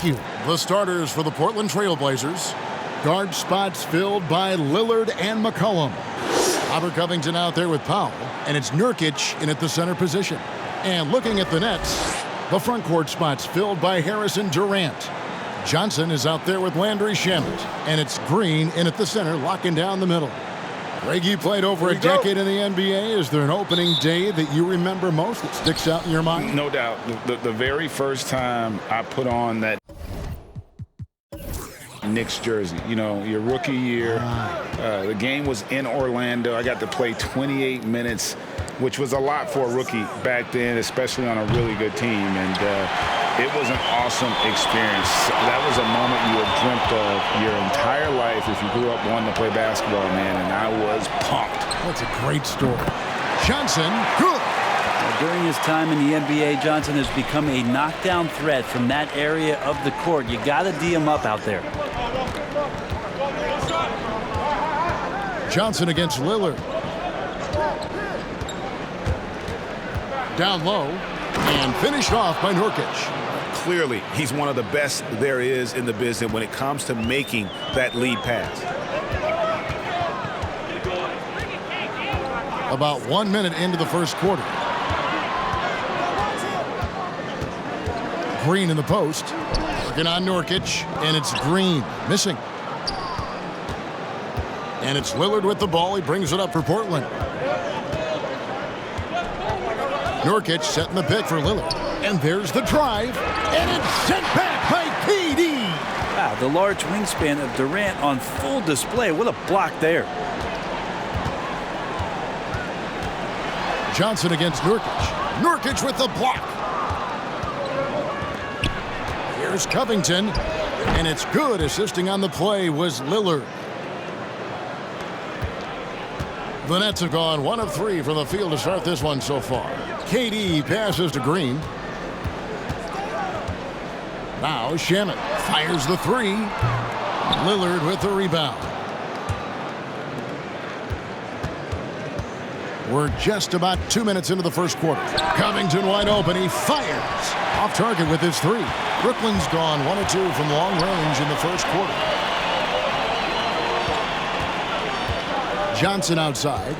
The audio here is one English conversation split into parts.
The starters for the Portland Trail Blazers. Guard spots filled by Lillard and McCollum. Robert Covington out there with Powell, and it's Nurkic in at the center position. And looking at the Nets, the front court spots filled by Harrison Durant. Johnson is out there with Landry Shamet, and it's Green in at the center, locking down the middle. Greg, you played over a decade in the NBA. Is there an opening day that you remember most that sticks out in your mind? No doubt. The very first time I put on that Knicks jersey, you know, your rookie year. The game was in Orlando. I got to play 28 minutes, which was a lot for a rookie back then, especially on a really good team. And it was an awesome experience. That was a moment you had dreamt of your entire life if you grew up wanting to play basketball, man, and I was pumped. That's a great story. Johnson, good. During his time in the NBA, Johnson has become a knockdown threat from that area of the court. You got to D him up out there. Johnson against Lillard. Down low and finished off by Nurkic. Clearly, he's one of the best there is in the business when it comes to making that lead pass. About 1 minute into the first quarter. Green in the post. Working on Nurkic, and it's Green missing. And it's Lillard with the ball. He brings it up for Portland. Nurkic setting the pick for Lillard. And there's the drive. And it's sent back by KD. Wow, the large wingspan of Durant on full display. What a block there. Johnson against Nurkic. Nurkic with the block. Here's Covington. And it's good. Assisting on the play was Lillard. The Nets have gone 1 of 3 from the field to start this one so far. KD passes to Green. Now Shamet fires the 3. Lillard with the rebound. We're just about 2 minutes into the first quarter. Covington wide open. He fires. Off target with his 3. Brooklyn's gone 1 of 2 from long range in the first quarter. Johnson outside.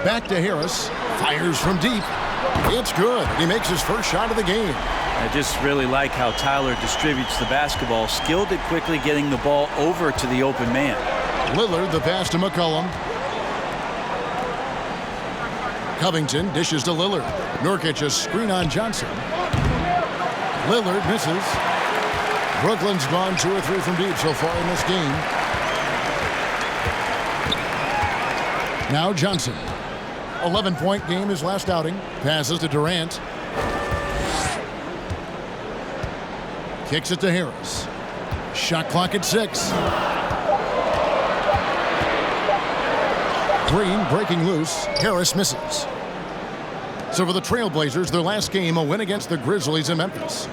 Back to Harris. Fires from deep. It's good. He makes his first shot of the game. I just really like how Tyler distributes the basketball. Skilled at quickly getting the ball over to the open man. Lillard, the pass to McCollum. Covington dishes to Lillard. Nurkic a screen on Johnson. Lillard misses. Brooklyn's gone 2 or 3 from deep so far in this game. Now Johnson. 11-point game his last outing. Passes to Durant. Kicks it to Harris. Shot clock at 6. Green breaking loose. Harris misses. So for the Trailblazers, their last game, a win against the Grizzlies in Memphis.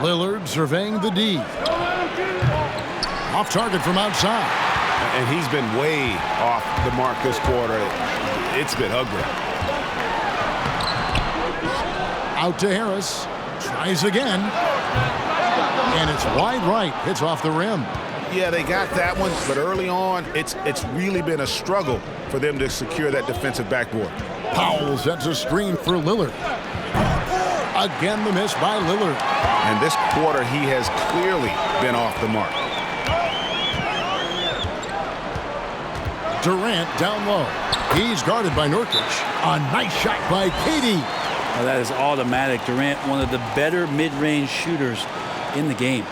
Lillard surveying the D. Off target from outside. And he's been way off the mark this quarter. It's been ugly. Out to Harris. Tries again. And it's wide right. Hits off the rim. Yeah, they got that one, but early on, it's really been a struggle for them to secure that defensive backboard. Powell sets a screen for Lillard. Again, the miss by Lillard. And this quarter, he has clearly been off the mark. Durant down low. He's guarded by Nurkic. A nice shot by KD. Well, that is automatic. Durant, one of the better mid-range shooters in the game.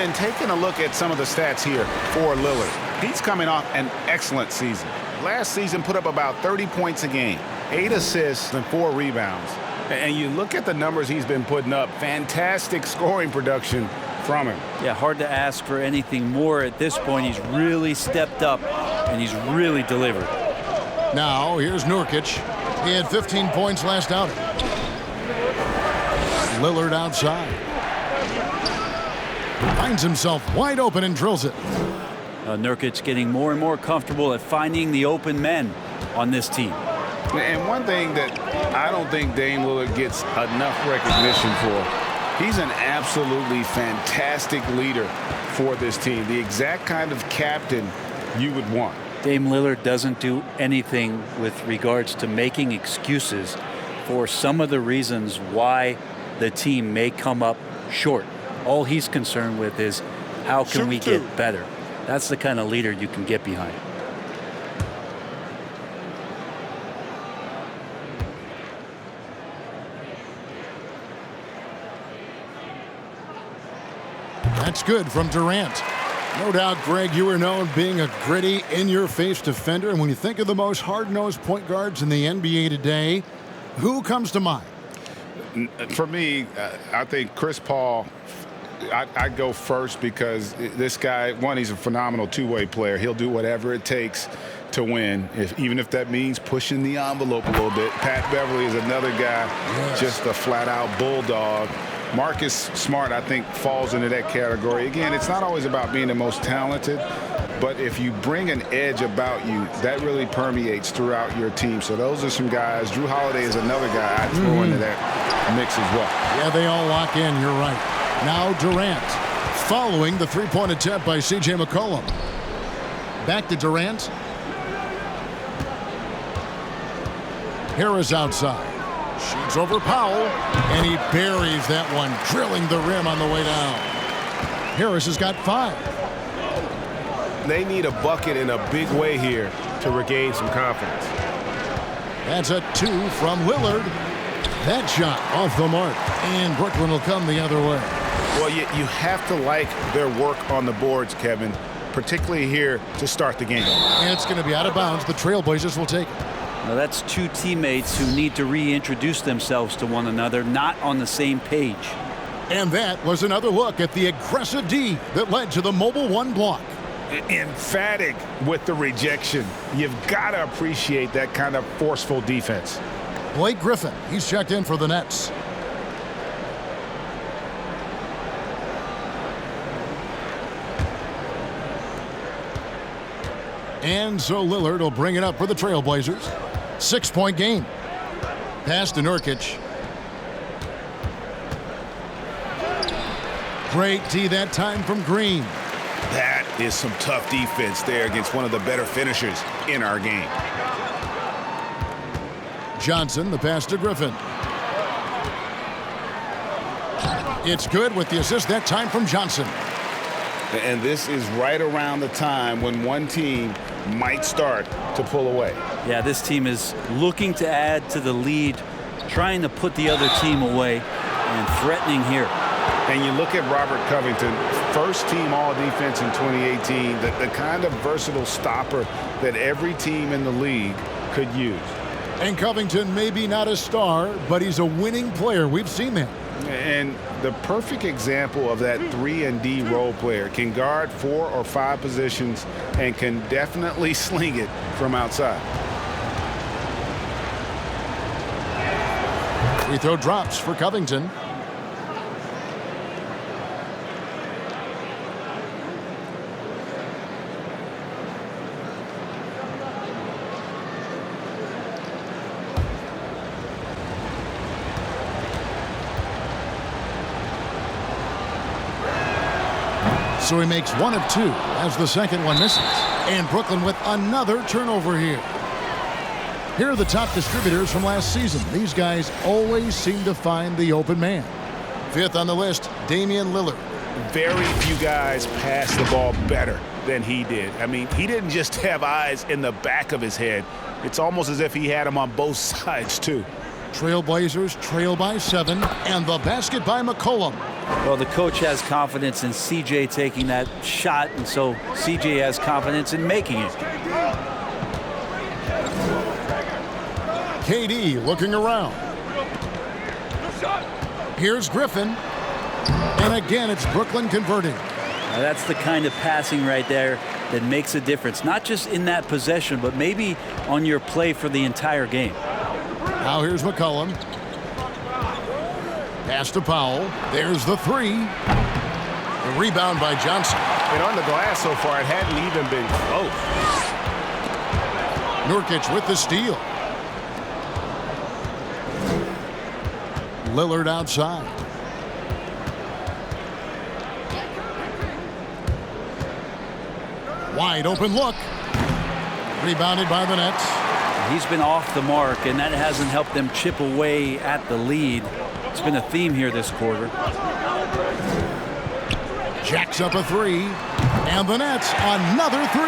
and taking a look at some of the stats here for Lillard, he's coming off an excellent season. Last season put up about 30 points a game, 8 assists and 4 rebounds. And you look at the numbers he's been putting up, fantastic scoring production from him. Yeah, hard to ask for anything more at this point. He's really stepped up, and he's really delivered. Now, here's Nurkic. He had 15 points last outing. Lillard outside. Finds himself wide open and drills it. Nurkic getting more and more comfortable at finding the open men on this team. And one thing that I don't think Dame Lillard gets enough recognition for, he's an absolutely fantastic leader for this team. The exact kind of captain you would want. Dame Lillard doesn't do anything with regards to making excuses for some of the reasons why the team may come up short. All he's concerned with is how can we get better. That's the kind of leader you can get behind. That's good from Durant. No doubt, Greg, you were known being a gritty, in-your-face defender. And when you think of the most hard-nosed point guards in the NBA today, who comes to mind? For me, I think Chris Paul, I'd go first because this guy, one, he's a phenomenal two-way player. He'll do whatever it takes to win, even if that means pushing the envelope a little bit. Pat Beverly is another guy, just a flat-out bulldog. Marcus Smart, I think, falls into that category. Again, it's not always about being the most talented, but if you bring an edge about you, that really permeates throughout your team. So those are some guys. Drew Holiday is another guy I'd throw into that mix as well. Yeah, they all lock in. You're right. Now Durant, following the three-point attempt by C.J. McCollum. Back to Durant. Harris outside. Shoots over Powell, and he buries that one, drilling the rim on the way down. Harris has got 5. They need a bucket in a big way here to regain some confidence. That's a 2 from Lillard. That shot off the mark, and Brooklyn will come the other way. Well, you have to like their work on the boards, Kevin, particularly here to start the game. And it's going to be out of bounds. The Trailblazers will take it. Now that's two teammates who need to reintroduce themselves to one another, not on the same page. And that was another look at the aggressive D that led to the mobile 1 block. Emphatic with the rejection. You've got to appreciate that kind of forceful defense. Blake Griffin, he's checked in for the Nets. And so Lillard will bring it up for the Trailblazers. 6-point game. Pass to Nurkic. Great D that time from Green. That is some tough defense there against one of the better finishers in our game. Johnson, the pass to Griffin. It's good with the assist that time from Johnson. And this is right around the time when one team might start to pull away. Yeah, this team is looking to add to the lead, trying to put the other team away, and threatening here. And you look at Robert Covington, first team all-defense in 2018, the kind of versatile stopper that every team in the league could use. And Covington may be not a star, but he's a winning player. We've seen that. And the perfect example of that 3-and-D role player, can guard 4 or 5 positions and can definitely sling it from outside. Free throw drops for Covington. So he makes 1 of 2 as the second one misses. And Brooklyn with another turnover here. Here are the top distributors from last season. These guys always seem to find the open man. 5th on the list, Damian Lillard. Very few guys pass the ball better than he did. I mean, he didn't just have eyes in the back of his head. It's almost as if he had them on both sides, too. Trailblazers trail by 7, and the basket by McCollum. Well, the coach has confidence in CJ taking that shot, and so CJ has confidence in making it. KD looking around. Here's Griffin. And again, it's Brooklyn converting. Now that's the kind of passing right there that makes a difference, not just in that possession, but maybe on your play for the entire game. Now here's McCollum. Pass to Powell. There's the 3. The rebound by Johnson. And on the glass so far, it hadn't even been close. Nurkic with the steal. Lillard outside. Wide open look. Rebounded by the Nets. He's been off the mark, and that hasn't helped them chip away at the lead. It's been a theme here this quarter. Jacks up a 3. And the Nets, another 3.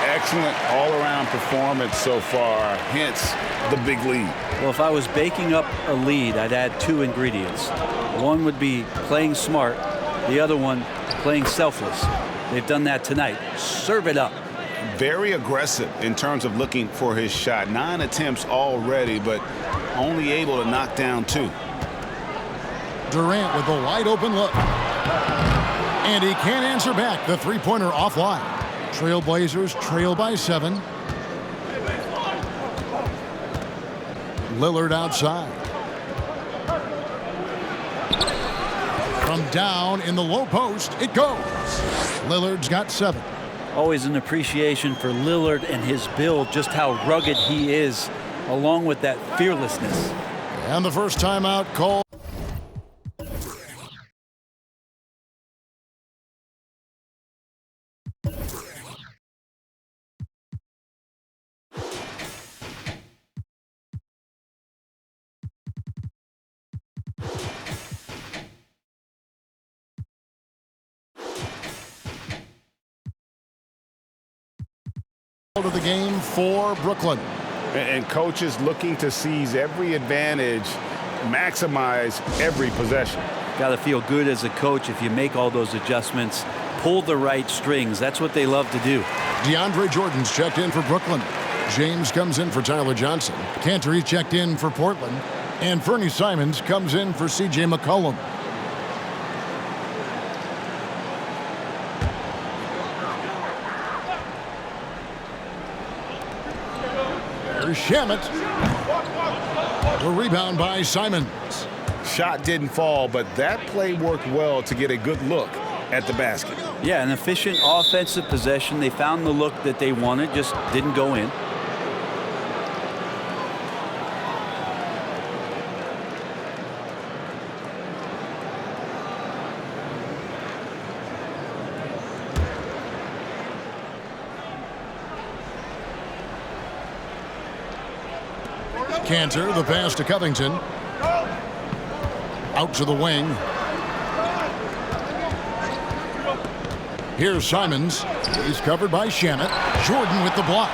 Excellent all-around performance so far, hence the big lead. Well, if I was baking up a lead, I'd add 2 ingredients. One would be playing smart. The other one, playing selfless. They've done that tonight. Serve it up. Very aggressive in terms of looking for his shot. 9 attempts already, but only able to knock down 2. Durant with a wide open look. And he can't answer back. The three-pointer offline. Trailblazers trail by 7. Lillard outside. From down in the low post, it goes. Lillard's got 7. Always an appreciation for Lillard and his build, just how rugged he is, along with that fearlessness. And the first timeout call. Of the game for Brooklyn. And coaches looking to seize every advantage, maximize every possession. Got to feel good as a coach if you make all those adjustments, pull the right strings. That's what they love to do. DeAndre Jordan's checked in for Brooklyn. James comes in for Tyler Johnson. Cantor checked in for Portland. And Fernie Simons comes in for C.J. McCollum. Shamet. The rebound by Simons. Shot didn't fall, but that play worked well to get a good look at the basket. Yeah, an efficient offensive possession. They found the look that they wanted, just didn't go in. Cantor, the pass to Covington. Out to the wing. Here's Simons. He's covered by Shamet. Jordan with the block.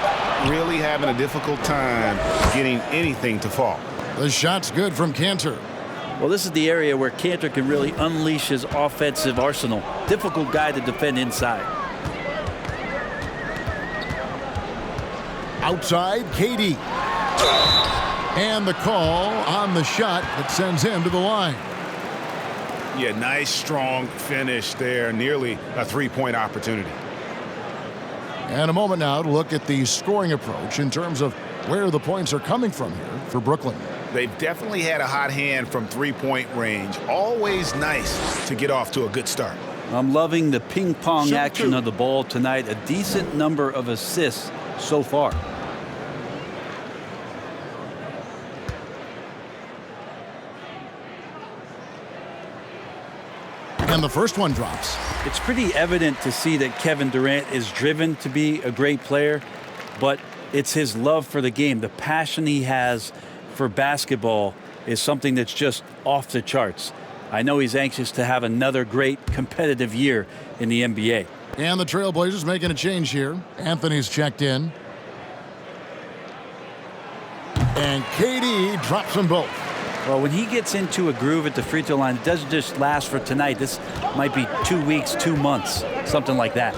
Really having a difficult time getting anything to fall. The shot's good from Cantor. Well, this is the area where Cantor can really unleash his offensive arsenal. Difficult guy to defend inside. Outside, KD. And the call on the shot that sends him to the line. Yeah, nice, strong finish there. Nearly a three-point opportunity. And a moment now to look at the scoring approach in terms of where the points are coming from here for Brooklyn. They've definitely had a hot hand from three-point range. Always nice to get off to a good start. I'm loving the ping-pong action of the ball tonight. A decent number of assists so far. And the first one drops. It's pretty evident to see that Kevin Durant is driven to be a great player, but it's his love for the game. The passion he has for basketball is something that's just off the charts. I know he's anxious to have another great competitive year in the NBA. And the Trailblazers making a change here. Anthony's checked in. And KD drops them both. Well, when he gets into a groove at the free throw line, it doesn't just last for tonight. This might be 2 weeks, 2 months, something like that.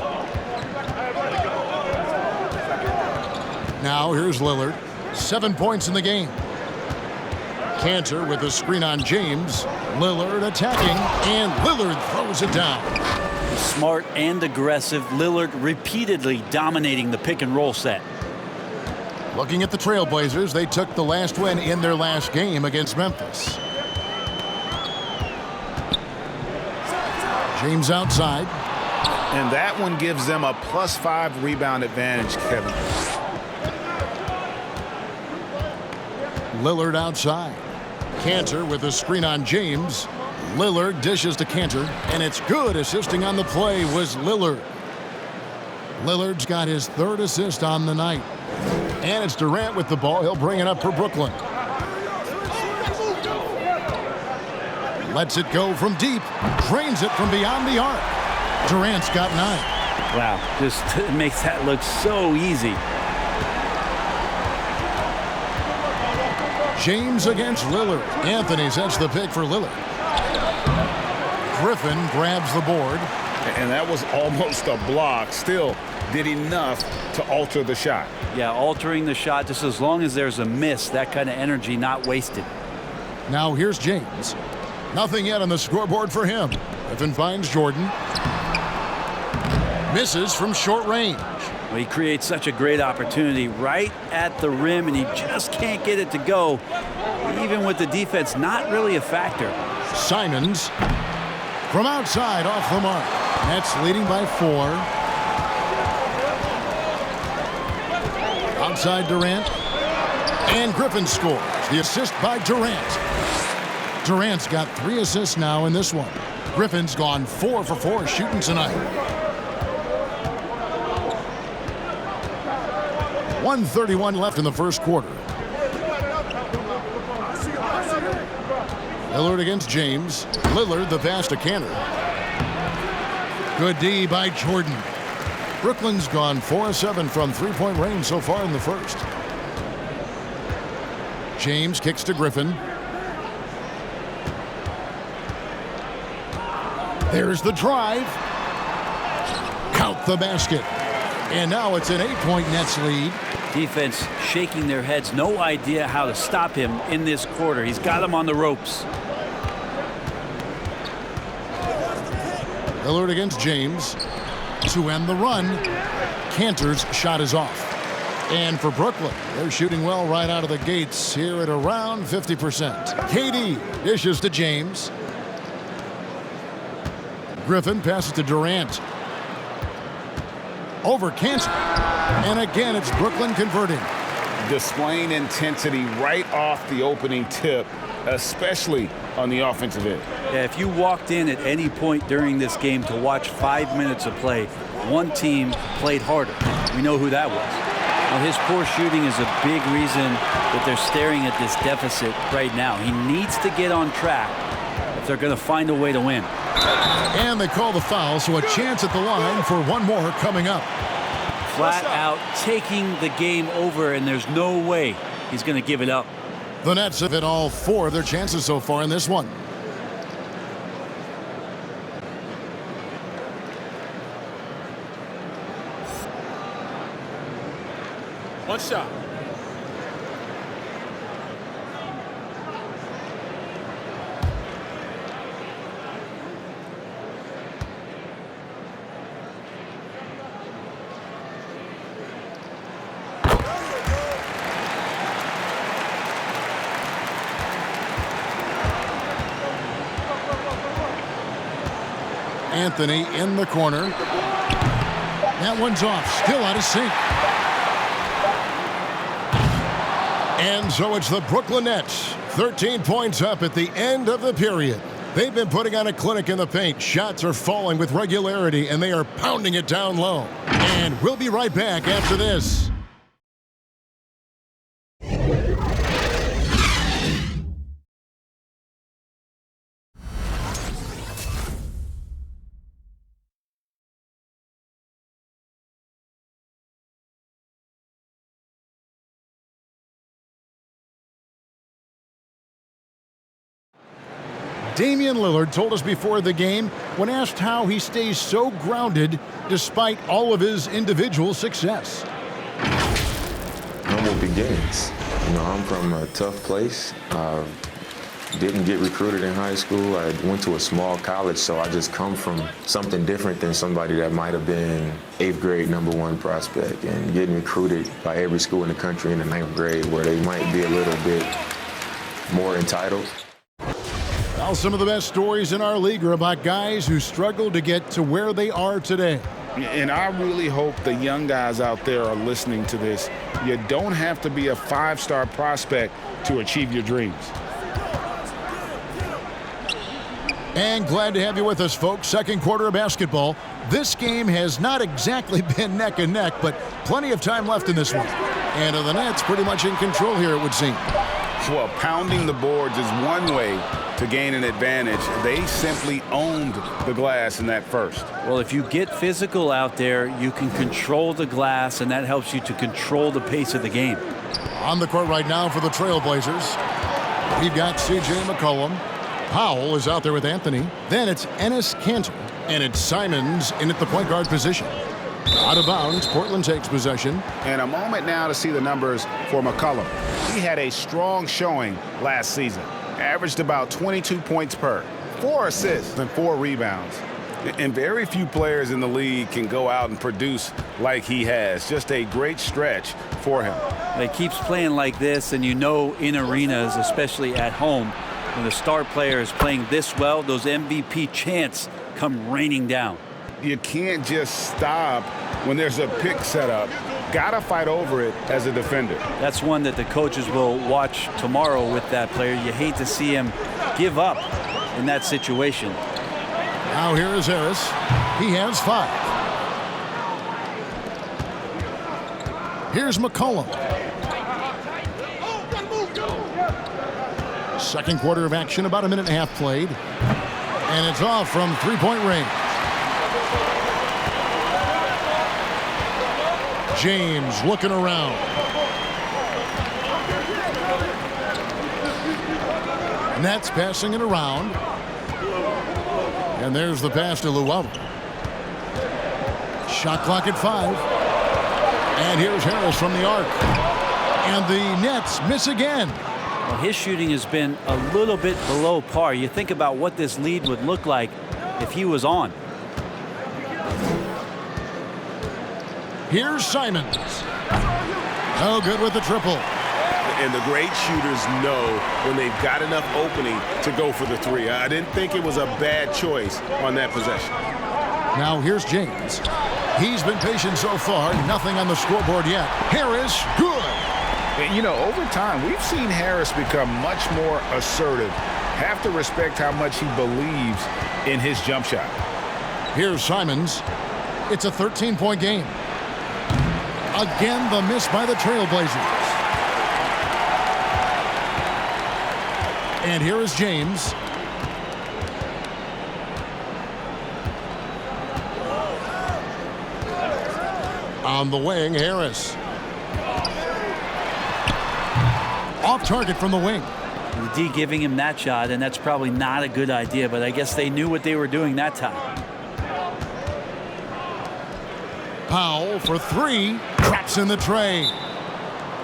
Now here's Lillard. 7 points in the game. Cantor with a screen on James. Lillard attacking, and Lillard throws it down. Smart and aggressive. Lillard repeatedly dominating the pick and roll set. Looking at the Trailblazers, they took the last win in their last game against Memphis. James outside. And that one gives them a +5 rebound advantage, Kevin. Lillard outside. Cantor with a screen on James. Lillard dishes to Cantor, and it's good. Assisting on the play was Lillard. Lillard's got his 3rd assist on the night. And it's Durant with the ball. He'll bring it up for Brooklyn. Lets it go from deep. Drains it from beyond the arc. Durant's got 9. Wow, just makes that look so easy. James against Lillard. Anthony sets the pick for Lillard. Griffin grabs the board. And that was almost a block. Still did enough to alter the shot. Yeah, altering the shot just as long as there's a miss, that kind of energy not wasted. Now here's James. Nothing yet on the scoreboard for him. Griffin finds Jordan. Misses from short range. Well, he creates such a great opportunity right at the rim, and he just can't get it to go. Even with the defense, not really a factor. Simons from outside off the mark. Nets leading by 4. Outside Durant. And Griffin scores. The assist by Durant. Durant's got 3 assists now in this one. Griffin's gone 4 for 4 shooting tonight. 1:31 left in the first quarter. Lillard against James. Lillard the pass to Cantor. Good D by Jordan. Brooklyn's gone 4 of 7 from 3-point range so far in the first. James kicks to Griffin. There's the drive. Count the basket. And now it's an 8-point Nets lead. Defense shaking their heads, no idea how to stop him in this quarter. He's got him on the ropes. Lillard against James. To end the run, Cantor's shot is off. And for Brooklyn, they're shooting well right out of the gates here at around 50%. KD dishes to James. Griffin passes to Durant. Over Cantor. And again, it's Brooklyn converting. Displaying intensity right off the opening tip, especially on the offensive end. Yeah, if you walked in at any point during this game to watch 5 minutes of play, one team played harder. We know who that was. Now, his poor shooting is a big reason that they're staring at this deficit right now. He needs to get on track if they're going to find a way to win. And they call the foul, so a chance at the line for one more coming up. Flat out taking the game over, and there's no way he's going to give it up. The Nets have hit all 4 of their chances so far in this one. One shot. Anthony in the corner. That one's off, still out of sync. And so it's the Brooklyn Nets, 13 points up at the end of the period. They've been putting on a clinic in the paint. Shots are falling with regularity, and they are pounding it down low. And we'll be right back after this. Damian Lillard told us before the game when asked how he stays so grounded despite all of his individual success. Humble beginnings. You know, I'm from a tough place. Didn't get recruited in high school. I went to a small college, so I just come from something different than somebody that might have been 8th grade #1 prospect and getting recruited by every school in the country in the 9th grade where they might be a little bit more entitled. Well, some of the best stories in our league are about guys who struggled to get to where they are today. And I really hope the young guys out there are listening to this. You don't have to be a 5-star prospect to achieve your dreams. And glad to have you with us, folks. Second quarter of basketball. This game has not exactly been neck and neck, but plenty of time left in this one. And the Nets pretty much in control here, it would seem. Well, pounding the boards is one way to gain an advantage. They simply owned the glass in that first. Well, if you get physical out there, you can control the glass, and that helps you to control the pace of the game. On the court right now for the Trailblazers, we've got C.J. McCollum. Powell is out there with Anthony. Then it's Enes Kanter, and it's Simons in at the point guard position. Out of bounds, Portland takes possession. And a moment now to see the numbers for McCollum. He had a strong showing last season. Averaged about 22 points per, 4 assists and 4 rebounds. And very few players in the league can go out and produce like he has. Just a great stretch for him. He keeps playing like this, and you know in arenas, especially at home, when the star player is playing this well, those MVP chants come raining down. You can't just stop when there's a pick set up. Gotta fight over it as a defender. That's one that the coaches will watch tomorrow with that player. You hate to see him give up in that situation. Now here is Harris. He has 5. Here's McCollum. Second quarter of action, about a minute and a half played. And it's off from three-point range. James looking around. Nets passing it around. And there's the pass to Llewellyn. Shot clock at 5. And here's Harris from the arc. And the Nets miss again. Well, his shooting has been a little bit below par. You think about what this lead would look like if he was on. Here's Simons. No good with the triple. And the great shooters know when they've got enough opening to go for the 3. I didn't think it was a bad choice on that possession. Now here's James. He's been patient so far. Nothing on the scoreboard yet. Harris, good. And, you know, over time, we've seen Harris become much more assertive. Have to respect how much he believes in his jump shot. Here's Simons. It's a 13-point game. Again, the miss by the Trailblazers. And here is James. On the wing, Harris. Off target from the wing. The D giving him that shot, and that's probably not a good idea, but I guess they knew what they were doing that time. Powell for 3. Traps in the tray.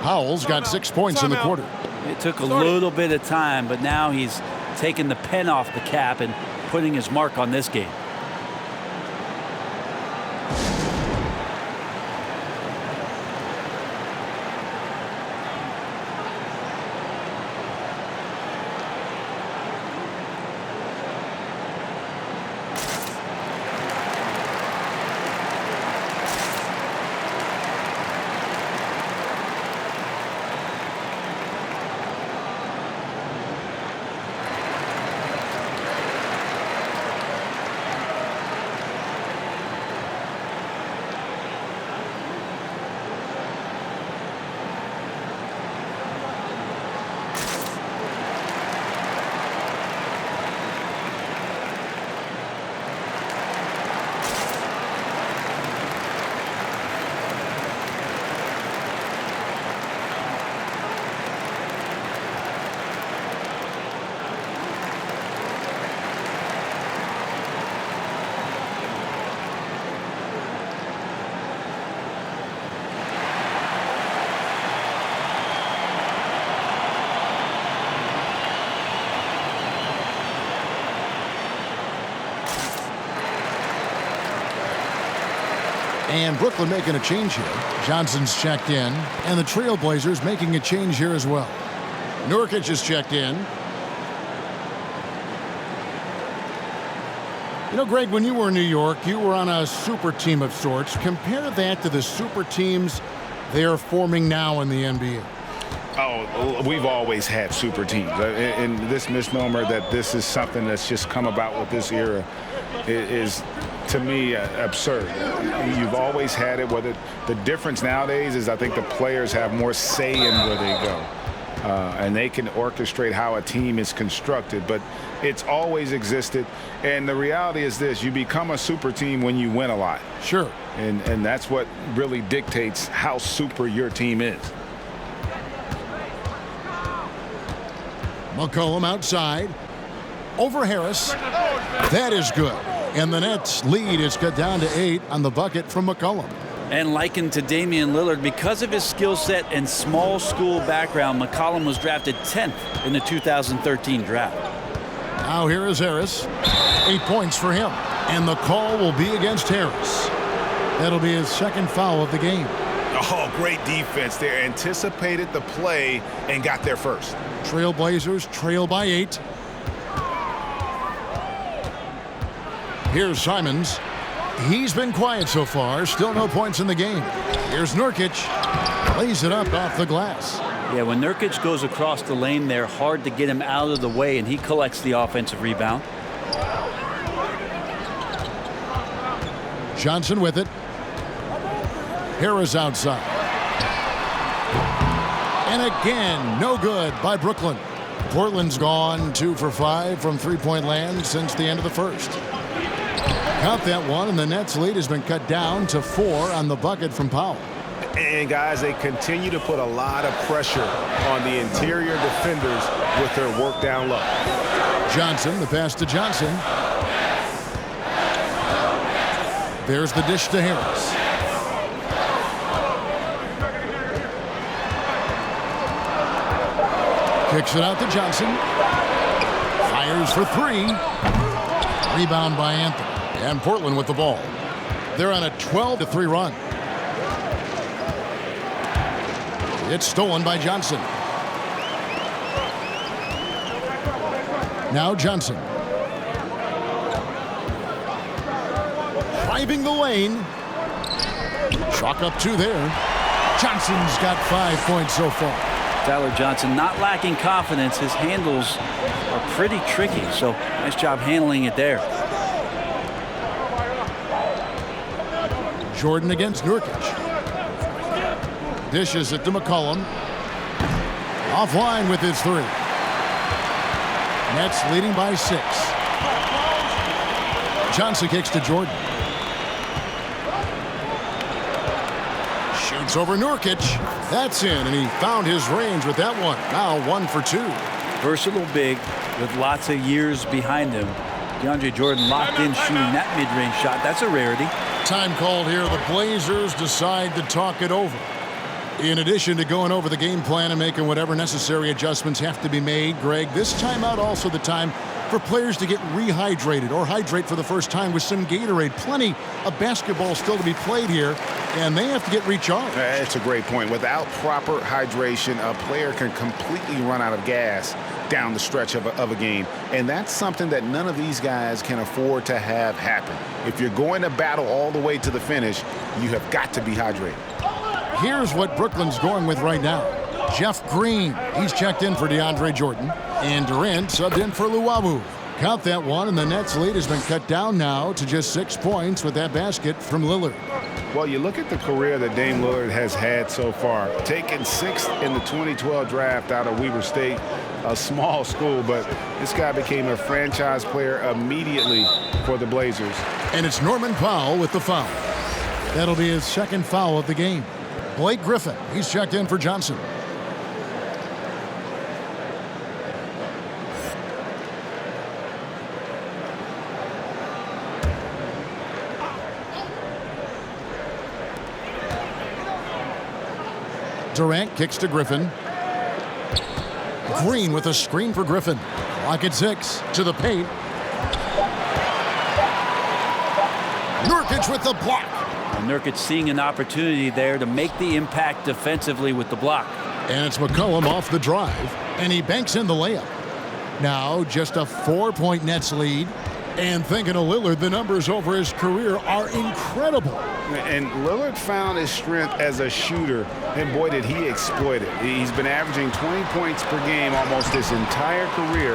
Powell's got 6 points in the quarter. It took a little bit of time, but now he's taking the pen off the cap and putting his mark on this game. And Brooklyn making a change here. Johnson's checked in, and the Trailblazers making a change here as well. Nurkic is checked in. You know, Greg, when you were in New York, you were on a super team of sorts. Compare that to the super teams they are forming now in the NBA. Oh, we've always had super teams. And this misnomer that this is something that's just come about with this era is, to me, absurd. You've always had it. Whether the difference nowadays is I think the players have more say in where they go. And they can orchestrate how a team is constructed. But it's always existed. And the reality is this. You become a super team when you win a lot. Sure. And that's what really dictates how super your team is. McCollum outside. Over Harris. That is good. And the Nets lead is cut down to 8 on the bucket from McCollum. And likened to Damian Lillard, because of his skill set and small school background, McCollum was drafted 10th in the 2013 draft. Now here is Harris. 8 points for him. And the call will be against Harris. That'll be his second foul of the game. Oh, great defense there. Anticipated the play and got there first. Trailblazers trail by 8. Here's Simons. He's been quiet so far. Still no points in the game. Here's Nurkic. Lays it up off the glass. Yeah, when Nurkic goes across the lane, they're hard to get him out of the way, and he collects the offensive rebound. Johnson with it. Harris outside. And again, no good by Brooklyn. Portland's gone 2 for 5 from three-point land since the end of the first. Count that one, and the Nets' lead has been cut down to 4 on the bucket from Powell. And, guys, they continue to put a lot of pressure on the interior defenders with their work down low. Johnson, the pass to Johnson. There's the dish to Harris. Kicks it out to Johnson. Fires for 3. Rebound by Anthony. And Portland with the ball. They're on a 12-3 run. It's stolen by Johnson. Now Johnson. Driving the lane. Chalk up 2 there. Johnson's got 5 points so far. Tyler Johnson not lacking confidence. His handles are pretty tricky, so nice job handling it there. Jordan against Nurkic. Dishes it to McCollum. Offline with his 3. Nets leading by 6. Johnson kicks to Jordan. Shoots over Nurkic. That's in, and he found his range with that one. Now 1 for 2. Versatile big with lots of years behind him. DeAndre Jordan locked in shooting that mid-range shot. That's a rarity. Time called here. The Blazers decide to talk it over. In addition to going over the game plan and making whatever necessary adjustments have to be made, Greg, this timeout also the time for players to get rehydrated or hydrate for the first time with some Gatorade. Plenty of basketball still to be played here, and they have to get recharged. That's a great point. Without proper hydration, a player can completely run out of gas down the stretch of a game. And that's something that none of these guys can afford to have happen. If you're going to battle all the way to the finish, you have got to be hydrated. Here's what Brooklyn's going with right now. Jeff Green, he's checked in for DeAndre Jordan. And Durant subbed in for Luwawu. Count that one, and the Nets' lead has been cut down now to just 6 points with that basket from Lillard. Well, you look at the career that Dame Lillard has had so far. Taken 6th in the 2012 draft out of Weber State, a small school, but this guy became a franchise player immediately for the Blazers. And it's Norman Powell with the foul. That'll be his second foul of the game. Blake Griffin, he's checked in for Johnson. Durant kicks to Griffin. Green with a screen for Griffin. Clock at 6 to the paint. Nurkic with the block. Nurkic seeing an opportunity there to make the impact defensively with the block. And it's McCollum off the drive, and he banks in the layup. Now just a 4-point Nets lead. And thinking of Lillard, the numbers over his career are incredible. And Lillard found his strength as a shooter, and boy, did he exploit it. He's been averaging 20 points per game almost his entire career,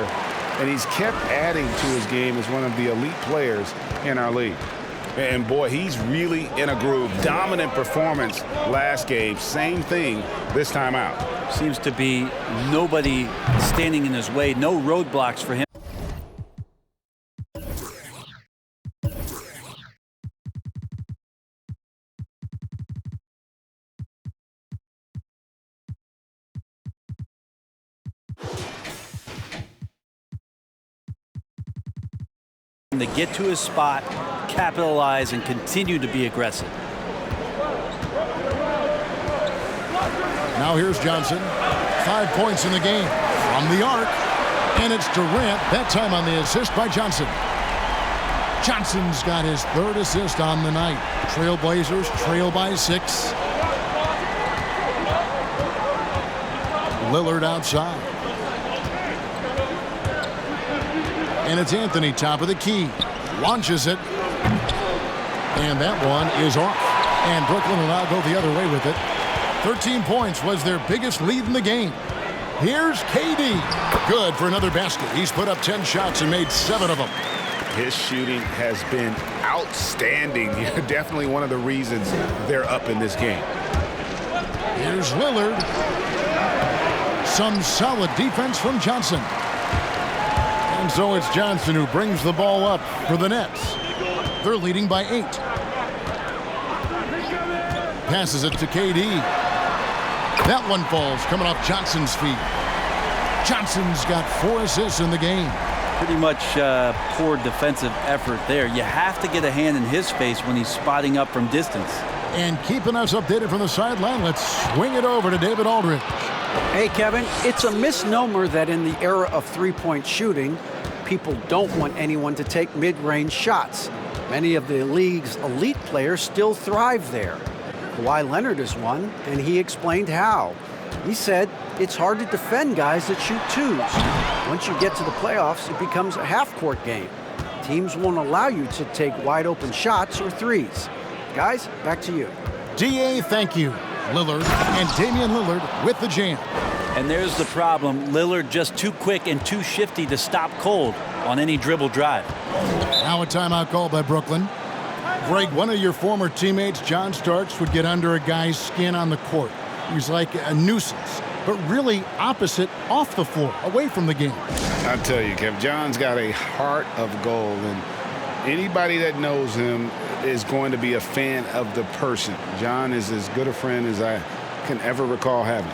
and he's kept adding to his game as one of the elite players in our league. And boy, he's really in a groove. Dominant performance last game. Same thing this time out. Seems to be nobody standing in his way, no roadblocks for him. To get to his spot, capitalize, and continue to be aggressive. Now here's Johnson. 5 points in the game from the arc. And it's Durant. That time on the assist by Johnson. Johnson's got his 3rd assist on the night. Trailblazers trail by 6. Lillard outside. And it's Anthony, top of the key. Launches it. And that one is off. And Brooklyn will now go the other way with it. 13 points was their biggest lead in the game. Here's KD. Good for another basket. He's put up 10 shots and made 7 of them. His shooting has been outstanding. Definitely one of the reasons they're up in this game. Here's Lillard. Some solid defense from Johnson. And so it's Johnson who brings the ball up for the Nets. They're leading by 8. Passes it to KD. That one falls, coming off Johnson's feet. Johnson's got 4 assists in the game. Pretty much poor defensive effort there. You have to get a hand in his face when he's spotting up from distance. And keeping us updated from the sideline, let's swing it over to David Aldridge. Hey, Kevin, it's a misnomer that in the era of three-point shooting, people don't want anyone to take mid-range shots. Many of the league's elite players still thrive there. Kawhi Leonard is one, and he explained how. He said it's hard to defend guys that shoot twos. Once you get to the playoffs, it becomes a half-court game. Teams won't allow you to take wide-open shots or threes. Guys, back to you. DA, thank you. Lillard and Damian Lillard with the jam. And there's the problem. Lillard just too quick and too shifty to stop cold on any dribble drive. Now a timeout call by Brooklyn. Greg, one of your former teammates, John Starks, would get under a guy's skin on the court. He's like a nuisance, but really opposite off the floor, away from the game. I tell you, Kev, John's got a heart of gold, and anybody that knows him is going to be a fan of the person. John is as good a friend as I can ever recall having.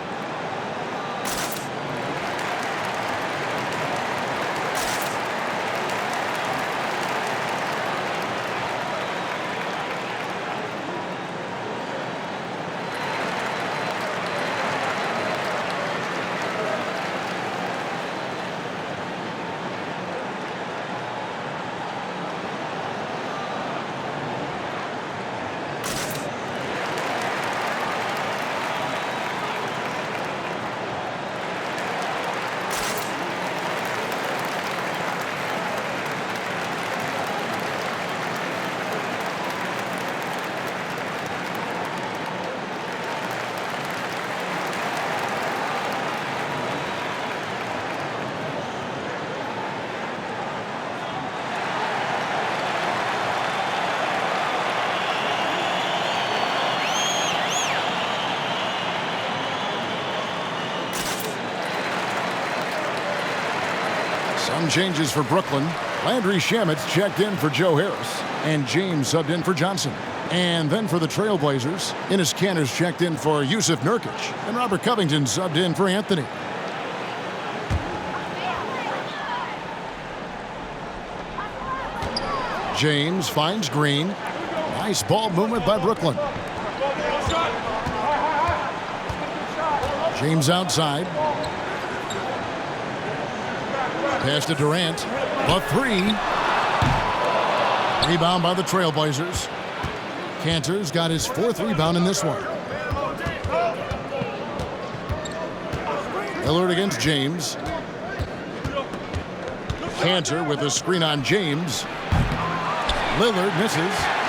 Some changes for Brooklyn. Landry Shamet's checked in for Joe Harris. And James subbed in for Johnson. And then for the Trailblazers, Enes Kanter's checked in for Yusuf Nurkic. And Robert Covington subbed in for Anthony. James finds Green. Nice ball movement by Brooklyn. James outside. Pass to Durant. The three. Rebound by the Trailblazers. Cantor's got his 4th rebound in this one. Lillard against James. Cantor with a screen on James. Lillard misses.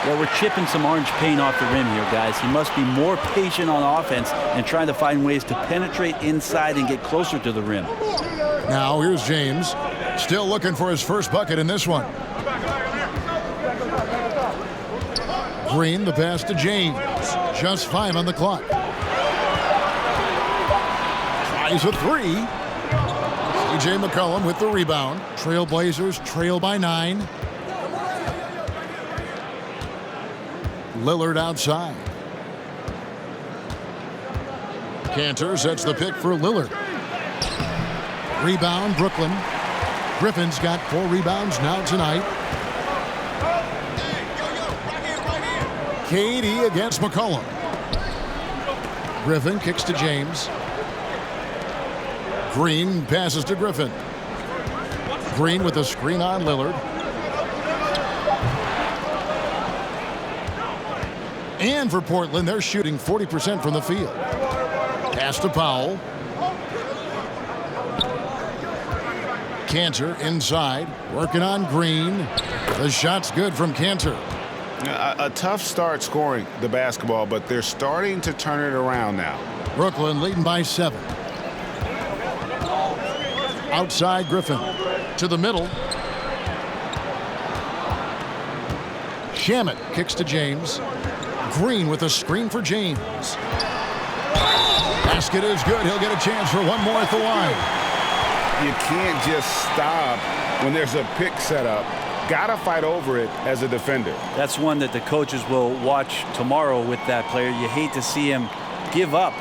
Well, we're chipping some orange paint off the rim here, guys. He must be more patient on offense and trying to find ways to penetrate inside and get closer to the rim. Now here's James, still looking for his first bucket in this one. Green, the pass to James. Just 5 on the clock. Tries a 3. C.J. McCollum with the rebound. Trailblazers trail by 9. Lillard outside. Cantor sets the pick for Lillard. Rebound, Brooklyn. Griffin's got 4 rebounds now tonight. KD against McCollum. Griffin kicks to James. Green passes to Griffin. Green with a screen on Lillard. And for Portland, they're shooting 40% from the field. Pass to Powell. Cantor inside, working on Green. The shot's good from Cantor. A tough start scoring the basketball, but they're starting to turn it around now. Brooklyn leading by 7. Outside Griffin. To the middle. Shamet kicks to James. Green with a screen for James. Basket is good. He'll get a chance for one more at the line. You can't just stop when there's a pick set up. Gotta fight over it as a defender. That's one that the coaches will watch tomorrow with that player. You hate to see him give up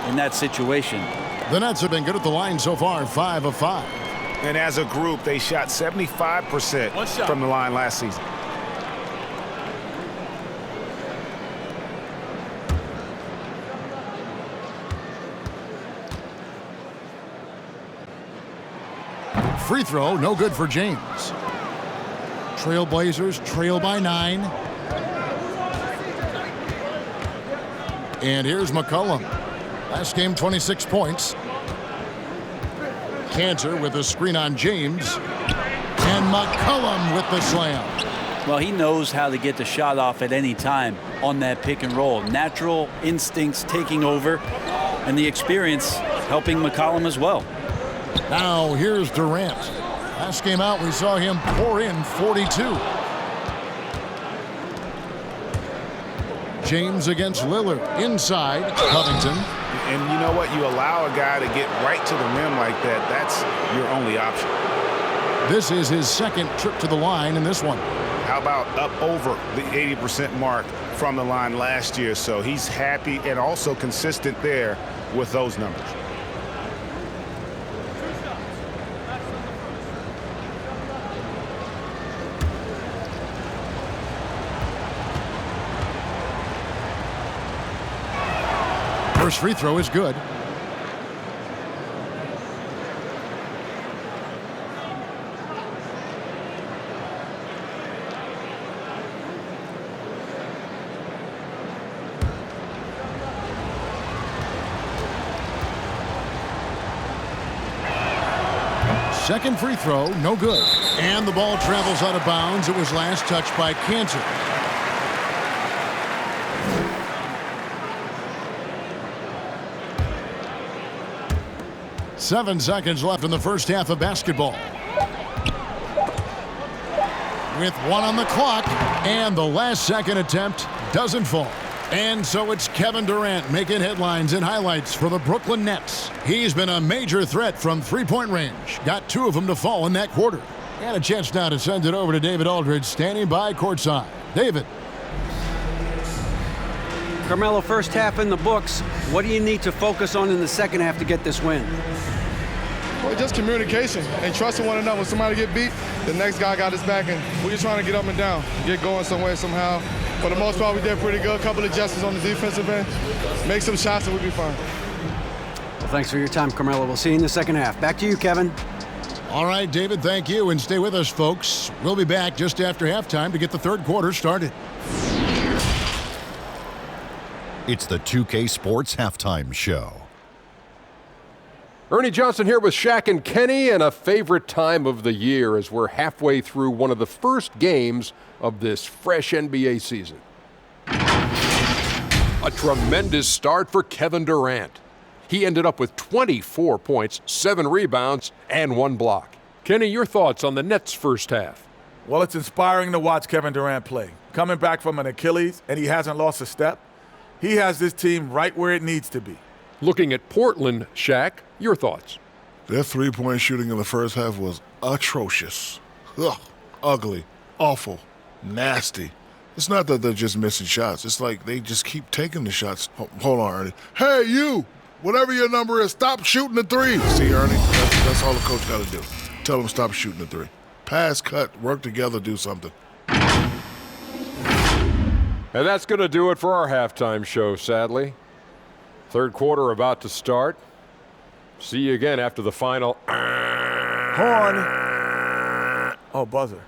in that situation. The Nets have been good at the line so far, 5 of 5. And as a group, they shot 75% from the line last season. Free throw, no good for James. Trailblazers trail by 9. And here's McCollum. Last game, 26 points. Cantor with a screen on James. And McCollum with the slam. Well, he knows how to get the shot off at any time on that pick and roll. Natural instincts taking over, and the experience helping McCollum as well. Now here's Durant. Last game out, we saw him pour in 42. James against Lillard. Inside, Covington. And you know what? You allow a guy to get right to the rim like that. That's your only option. This is his 2nd trip to the line in this one. How about up over the 80% mark from the line last year? So he's happy and also consistent there with those numbers. First free throw is good. Second free throw, no good. And the ball travels out of bounds. It was last touched by Cantor. Seven seconds left in the first half of basketball. With 1 on the clock, and the last second attempt doesn't fall. And so it's Kevin Durant making headlines and highlights for the Brooklyn Nets. He's been a major threat from three-point range. Got 2 of them to fall in that quarter. And a chance now to send it over to David Aldridge, standing by courtside. David. Carmelo, first half in the books. What do you need to focus on in the second half to get this win? Well, just communication and trusting one another. When somebody get beat, the next guy got his back, and we're just trying to get up and down, get going some way, somehow. For the most part, we did pretty good. A couple of adjustments on the defensive end. Make some shots and we'll be fine. Well, thanks for your time, Carmelo. We'll see you in the second half. Back to you, Kevin. All right, David, thank you. And stay with us, folks. We'll be back just after halftime to get the third quarter started. It's the 2K Sports Halftime Show. Ernie Johnson here with Shaq and Kenny, and a favorite time of the year as we're halfway through one of the first games of this fresh NBA season. A tremendous start for Kevin Durant. He ended up with 24 points, 7 rebounds, and 1 block. Kenny, your thoughts on the Nets' first half? Well, it's inspiring to watch Kevin Durant play. Coming back from an Achilles, and he hasn't lost a step. He has this team right where it needs to be. Looking at Portland, Shaq, your thoughts? Their three-point shooting in the first half was atrocious. Ugh, ugly, awful, nasty. It's not that they're just missing shots. It's like they just keep taking the shots. Hold on, Ernie. Hey, you! Whatever your number is, stop shooting the three. See, Ernie, that's all the coach got to do. Tell them stop shooting the three. Pass, cut, work together, do something. And that's going to do it for our halftime show, sadly. Third quarter about to start. See you again after the final. Horn. Oh, buzzer.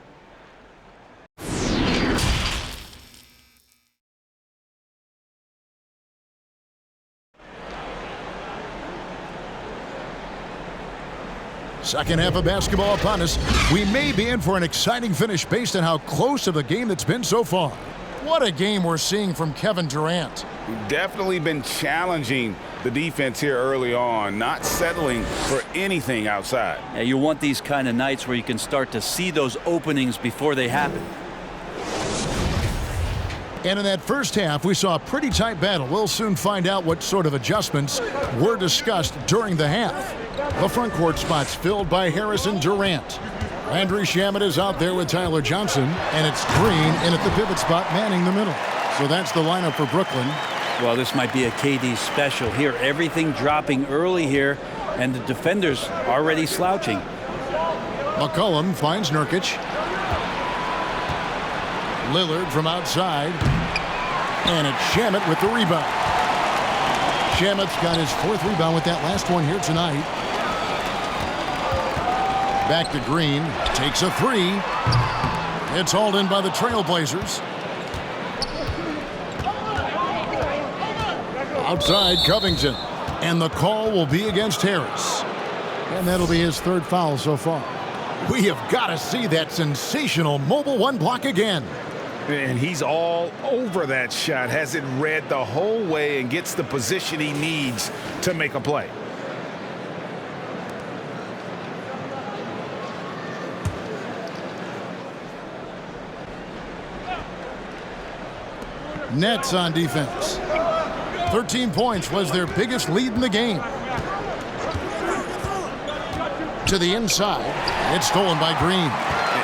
Second half of basketball upon us. We may be in for an exciting finish based on how close of a game that's been so far. What a game we're seeing from Kevin Durant. Definitely been challenging the defense here early on, not settling for anything outside. Yeah, you want these kind of nights where you can start to see those openings before they happen. And in that first half, we saw a pretty tight battle. We'll soon find out what sort of adjustments were discussed during the half. The front court spots filled by Harrison Durant. Landry Shamet is out there with Tyler Johnson, and it's Green in at the pivot spot manning the middle. So that's the lineup for Brooklyn. Well, this might be a KD special here. Everything dropping early here, and the defenders already slouching. McCollum finds Nurkic. Lillard from outside. And it's Shamet with the rebound. Shamet's got his 4th rebound with that last one here tonight. Back to Green. Takes a 3. It's hauled in by the Trailblazers. Outside Covington. And the call will be against Harris. And that'll be his 3rd foul so far. We have got to see that sensational mobile 1 block again. And he's all over that shot, has it read the whole way and gets the position he needs to make a play. Nets on defense. 13 points was their biggest lead in the game. To the inside. It's stolen by Green.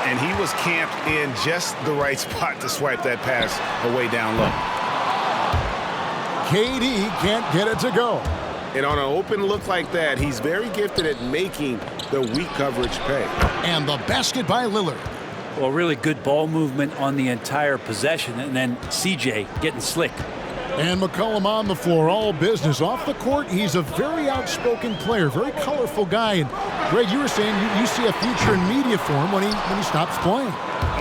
And he was camped in just the right spot to swipe that pass away down low. KD can't get it to go. And on an open look like that, he's very gifted at making the weak coverage pay. And the basket by Lillard. Well, really good ball movement on the entire possession, and then CJ getting slick. And McCollum on the floor, all business. Off the court, he's a very outspoken player, very colorful guy. And Greg, you were saying you see a future in media for him when he stops playing.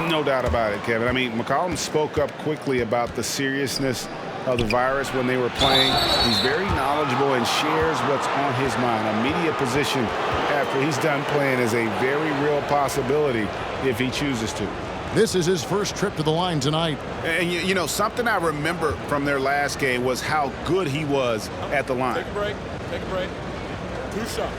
No doubt about it, Kevin. I mean, McCollum spoke up quickly about the seriousness of the virus when they were playing. He's very knowledgeable and shares what's on his mind. A media position after he's done playing is a very real possibility if he chooses to. This is his first trip to the line tonight. And, you know, something I remember from their last game was how good he was at the line. Take a break. Take a break. 2 shots.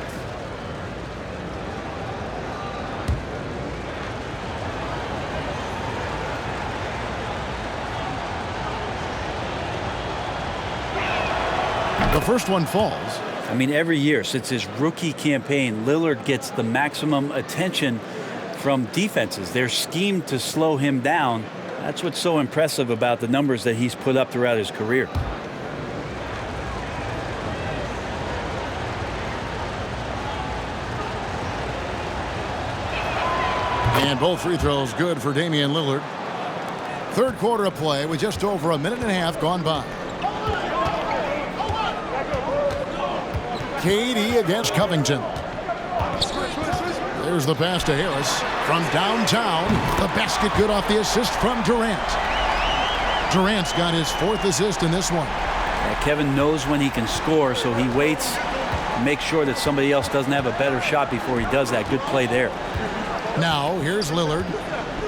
The first one falls. I mean, every year since his rookie campaign, Lillard gets the maximum attention from defenses. They're schemed to slow him down. That's what's so impressive about the numbers that he's put up throughout his career. And both free throws good for Damian Lillard. Third quarter of play with just over a minute and a half gone by. KD against Covington. There's the pass to Harris. From downtown, the basket good off the assist from Durant. Durant's got his 4th assist in this one. Kevin knows when he can score, so he waits to make sure that somebody else doesn't have a better shot before he does that. Good play there. Now, here's Lillard.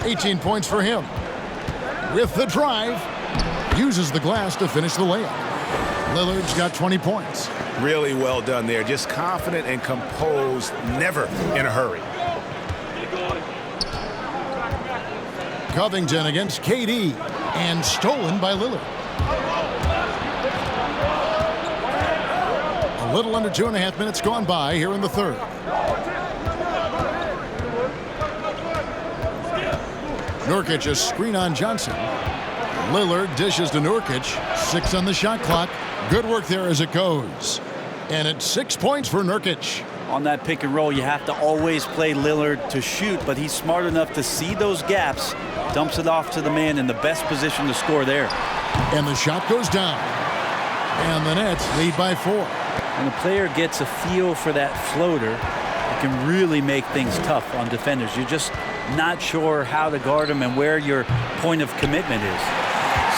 18 points for him. With the drive, uses the glass to finish the layup. Lillard's got 20 points. Really well done there. Just confident and composed, never in a hurry. Covington against KD, and stolen by Lillard. A little under 2.5 minutes gone by here in the third. Nurkic a screen on Johnson. Lillard dishes to Nurkic. 6 on the shot clock. Good work there as it goes. And it's 6 points for Nurkic. On that pick and roll, you have to always play Lillard to shoot, but he's smart enough to see those gaps, dumps it off to the man in the best position to score there. And the shot goes down. And the Nets lead by 4. When a player gets a feel for that floater, it can really make things tough on defenders. You're just not sure how to guard them and where your point of commitment is.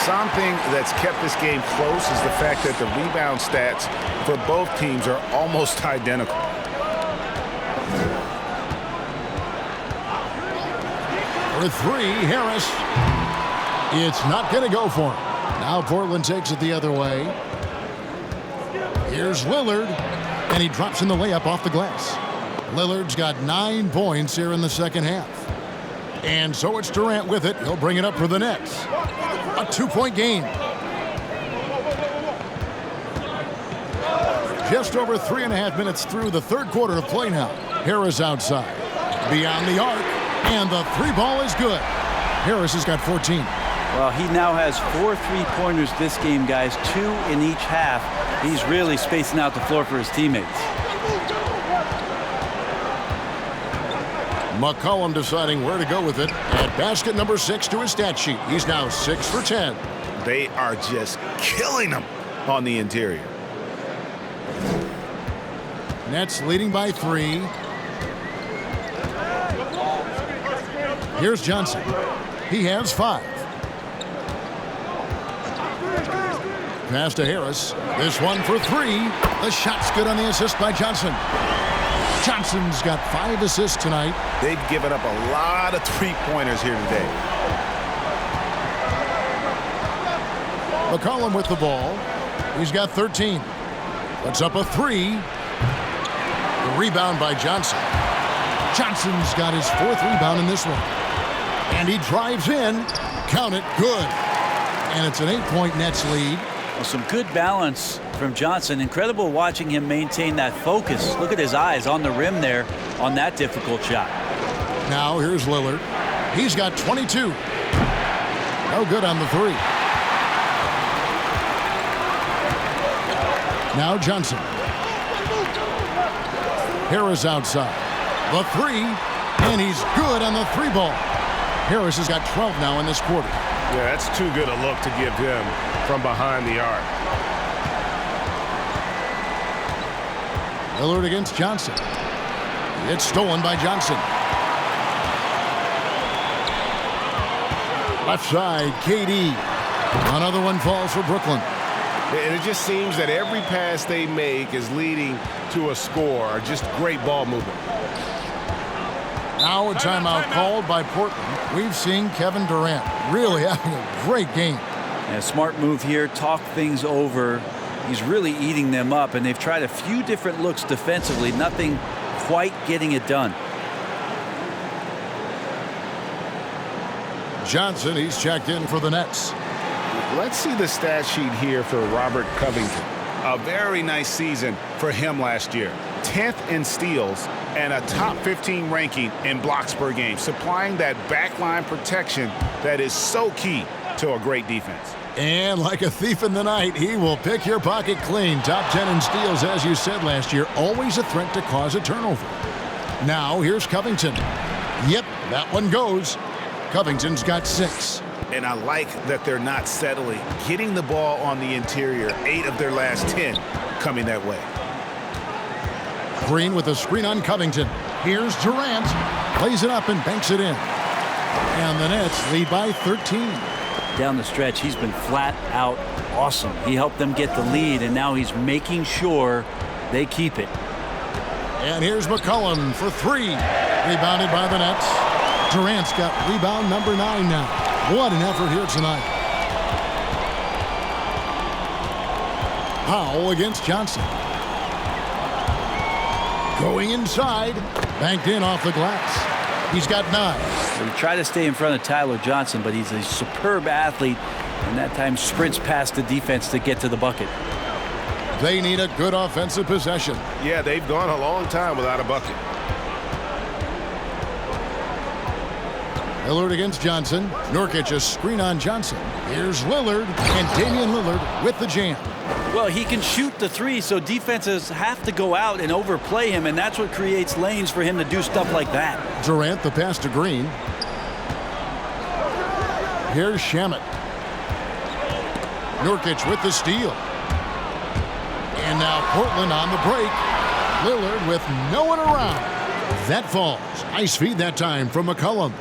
Something that's kept this game close is the fact that the rebound stats for both teams are almost identical. For 3, Harris. It's not going to go for him. Now Portland takes it the other way. Here's Lillard, and he drops in the layup off the glass. Lillard's got 9 points here in the second half. And so it's Durant with it. He'll bring it up for the Nets. A 2-point game. Just over 3.5 minutes through the third quarter of play now. Harris outside. Beyond the arc. And the 3 ball is good. Harris has got 14. Well, he now has 4 3-pointers this game, guys. 2 in each half. He's really spacing out the floor for his teammates. McCollum deciding where to go with it. At basket number 6 to his stat sheet. He's now 6 for 10. They are just killing them on the interior. Nets leading by 3. Here's Johnson. He has 5. Pass to Harris. This one for 3. The shot's good on the assist by Johnson. Johnson's got 5 assists tonight. They've given up a lot of 3-pointers here today. McCollum with the ball. He's got 13. Puts up a 3. The rebound by Johnson. Johnson's got his 4th rebound in this one. And he drives in. Count it. Good. And it's an 8-point Nets lead. Well, some good balance from Johnson. Incredible watching him maintain that focus. Look at his eyes on the rim there on that difficult shot. Now here's Lillard. He's got 22. No good on the 3. Now Johnson. Harris outside. The 3. And he's good on the 3 ball. Harris has got 12 now in this quarter. Yeah, that's too good a look to give him from behind the arc. Lillard against Johnson. It's stolen by Johnson. Left side, KD. Another one falls for Brooklyn. And it just seems that every pass they make is leading to a score. Just great ball movement. Now a timeout called by Portland. We've seen Kevin Durant really having a great game. Yeah, smart move here. Talk things over. He's really eating them up, and they've tried a few different looks defensively. Nothing quite getting it done. Johnson, he's checked in for the Nets. Let's see the stat sheet here for Robert Covington. A very nice season for him last year. 10th in steals and a top 15 ranking in blocks per game, supplying that backline protection that is so key to a great defense. And like a thief in the night, he will pick your pocket clean. Top 10 in steals, as you said last year, always a threat to cause a turnover. Now here's Covington. Yep, that one goes. Covington's got 6. And I like that they're not settling. Getting the ball on the interior, 8 of their last 10 coming that way. Green with a screen on Covington. Here's Durant. Plays it up and banks it in. And the Nets lead by 13. down the stretch, he's been flat out awesome. He helped them get the lead, and now he's making sure they keep it. And here's McCollum for 3. Rebounded by the Nets. Durant's got rebound number 9 now. What an effort here tonight. Powell against Johnson. Going inside. Banked in off the glass. He's got 9. He tried to stay in front of Tyler Johnson, but he's a superb athlete, and that time sprints past the defense to get to the bucket. They need a good offensive possession. Yeah, they've gone a long time without a bucket. Lillard against Johnson. Nurkic a screen on Johnson. Here's Lillard, and Damian Lillard with the jam. Well, he can shoot the 3, so defenses have to go out and overplay him, and that's what creates lanes for him to do stuff like that. Durant the pass to Green. Here's Shamet. Nurkic with the steal. And now Portland on the break. Lillard with no one around. That falls. Nice feed that time from McCollum.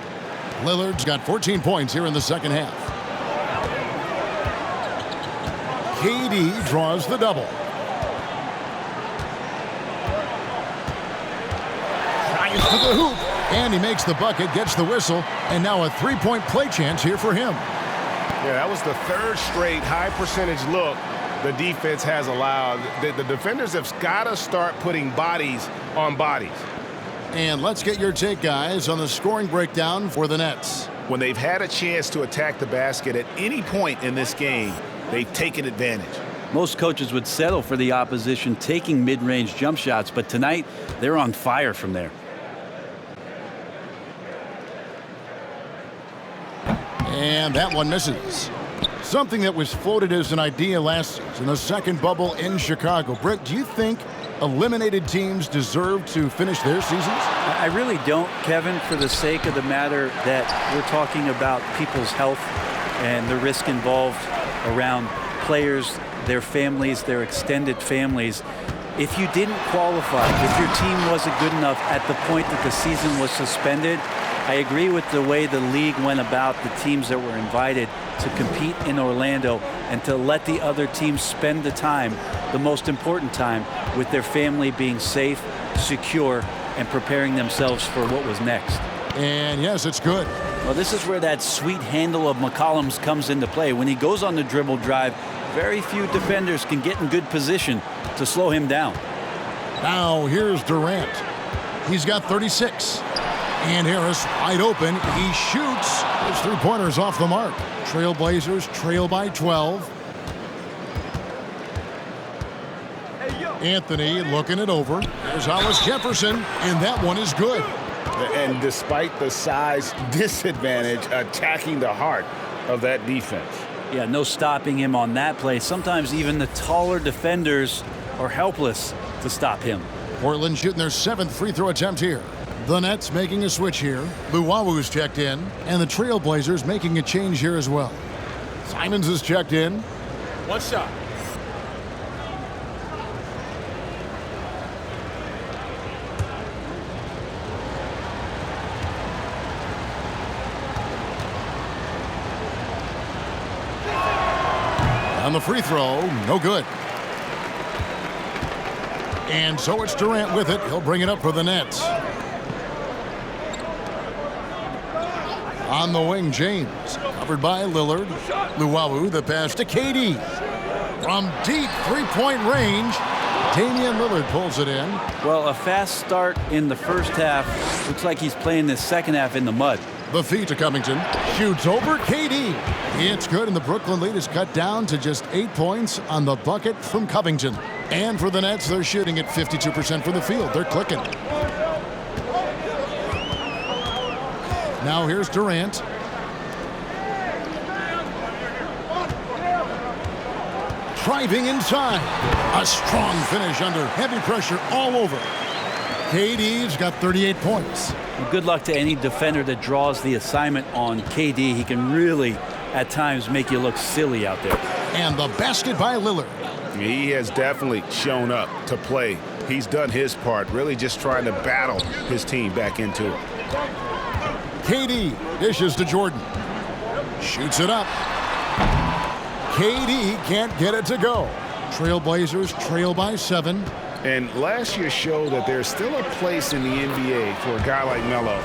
Lillard's got 14 points here in the second half. KD draws the double. Drives to the hoop. And he makes the bucket, gets the whistle, and now a 3-point play chance here for him. Yeah, that was the 3rd straight high percentage look the defense has allowed. The defenders have got to start putting bodies on bodies. And let's get your take, guys, on the scoring breakdown for the Nets. When they've had a chance to attack the basket at any point in this game, they've taken advantage. Most coaches would settle for the opposition taking mid-range jump shots, but tonight they're on fire from there. And that one misses. Something that was floated as an idea last season, the second bubble in Chicago. Britt, do you think eliminated teams deserve to finish their seasons? I really don't, Kevin, for the sake of the matter that we're talking about people's health and the risk involved around players, their families, their extended families. If you didn't qualify, if your team wasn't good enough at the point that the season was suspended, I agree with the way the league went about the teams that were invited to compete in Orlando and to let the other teams spend the time, the most important time, with their family being safe, secure, and preparing themselves for what was next. And yes, it's good. Well, this is where that sweet handle of McCollum's comes into play. When he goes on the dribble drive, very few defenders can get in good position to slow him down. Now here's Durant. He's got 36. And Harris wide open. He shoots. His 3-pointers off the mark. Trailblazers trail by 12. Anthony looking it over. There's Hollis Jefferson, and that one is good. And despite the size disadvantage, attacking the heart of that defense. Yeah, no stopping him on that play. Sometimes even the taller defenders are helpless to stop him. Portland shooting their 7th free throw attempt here. The Nets making a switch here. Luwawu's checked in, and the Trailblazers making a change here as well. Simons is checked in. One shot. On the free throw, no good. And so it's Durant with it. He'll bring it up for the Nets. On the wing, James. Covered by Lillard. Luwawu, the pass to KD. From deep 3-point range, Damian Lillard pulls it in. Well, a fast start in the first half. Looks like he's playing the second half in the mud. The feed to Covington. Shoots over KD. It's good, and the Brooklyn lead is cut down to just 8 points on the bucket from Covington. And for the Nets, they're shooting at 52% from the field. They're clicking. Now here's Durant. Driving inside. A strong finish under heavy pressure all over. KD's got 38 points. Well, good luck to any defender that draws the assignment on KD. He can really, at times, make you look silly out there. And the basket by Lillard. He has definitely shown up to play. He's done his part, really just trying to battle his team back into it. KD dishes to Jordan. Shoots it up. KD can't get it to go. Trailblazers trail by 7. And last year showed that there's still a place in the NBA for a guy like Melo.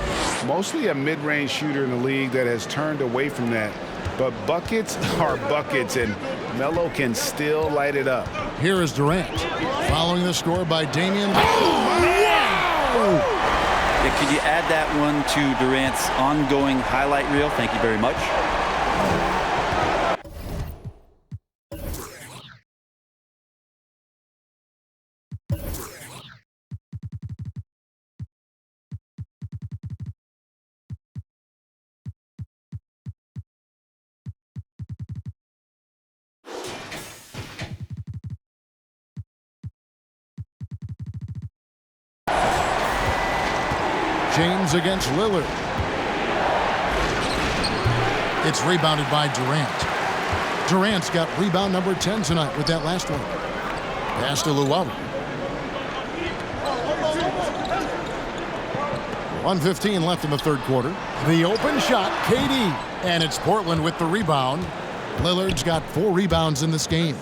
Mostly a mid-range shooter in the league that has turned away from that. But buckets are buckets, and Melo can still light it up. Here is Durant, following the score by Damian. Wow! Yeah, could you add that one to Durant's ongoing highlight reel? Thank you very much. James against Lillard. It's rebounded by Durant. Durant's got rebound number 10 tonight with that last one. Pass to Luau. 1:15 left in the third quarter. The open shot, KD. And it's Portland with the rebound. Lillard's got 4 rebounds in this game.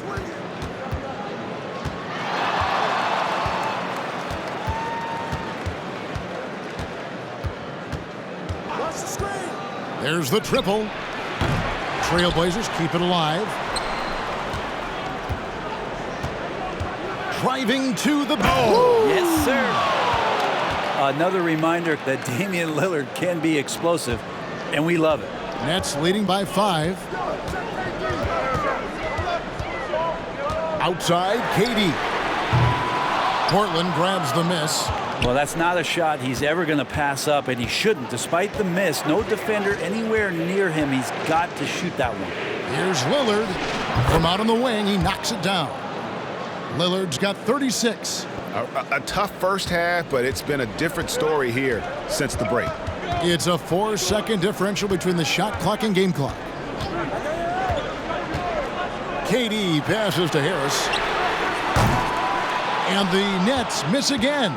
There's the triple. Trailblazers keep it alive. Driving to the ball. Yes, sir. Another reminder that Damian Lillard can be explosive, and we love it. Nets leading by 5. Outside, KD. Portland grabs the miss. Well, that's not a shot he's ever going to pass up, and he shouldn't. Despite the miss, no defender anywhere near him. He's got to shoot that one. Here's Lillard. From out on the wing, he knocks it down. Lillard's got 36. A tough first half, but it's been a different story here since the break. It's a 4-second differential between the shot clock and game clock. KD passes to Harris. And the Nets miss again.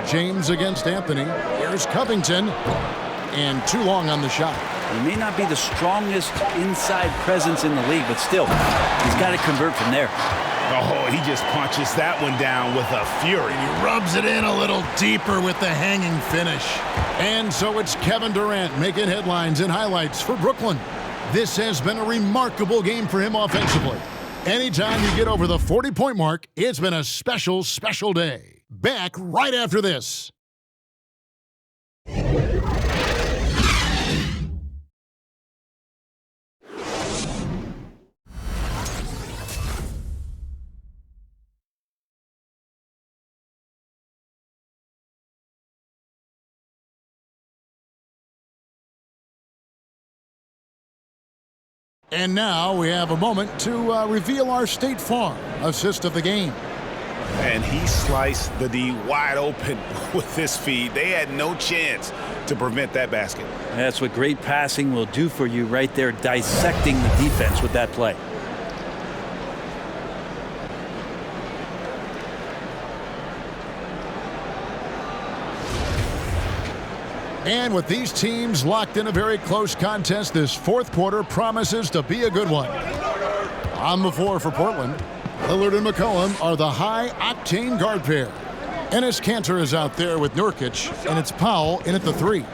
James against Anthony. Here's Covington. And too long on the shot. He may not be the strongest inside presence in the league, but still, he's got to convert from there. Oh, he just punches that one down with a fury. He rubs it in a little deeper with the hanging finish. And so it's Kevin Durant making headlines and highlights for Brooklyn. This has been a remarkable game for him offensively. Anytime you get over the 40-point mark, it's been a special, special day. Back right after this. And now we have a moment to reveal our State Farm assist of the game. And he sliced the D wide open with this feed. They had no chance to prevent that basket. That's what great passing will do for you right there, dissecting the defense with that play. And with these teams locked in a very close contest, this fourth quarter promises to be a good one. On the floor for Portland, Lillard and McCollum are the high-octane guard pair. Enes Kanter is out there with Nurkic, and it's Powell in at the 3.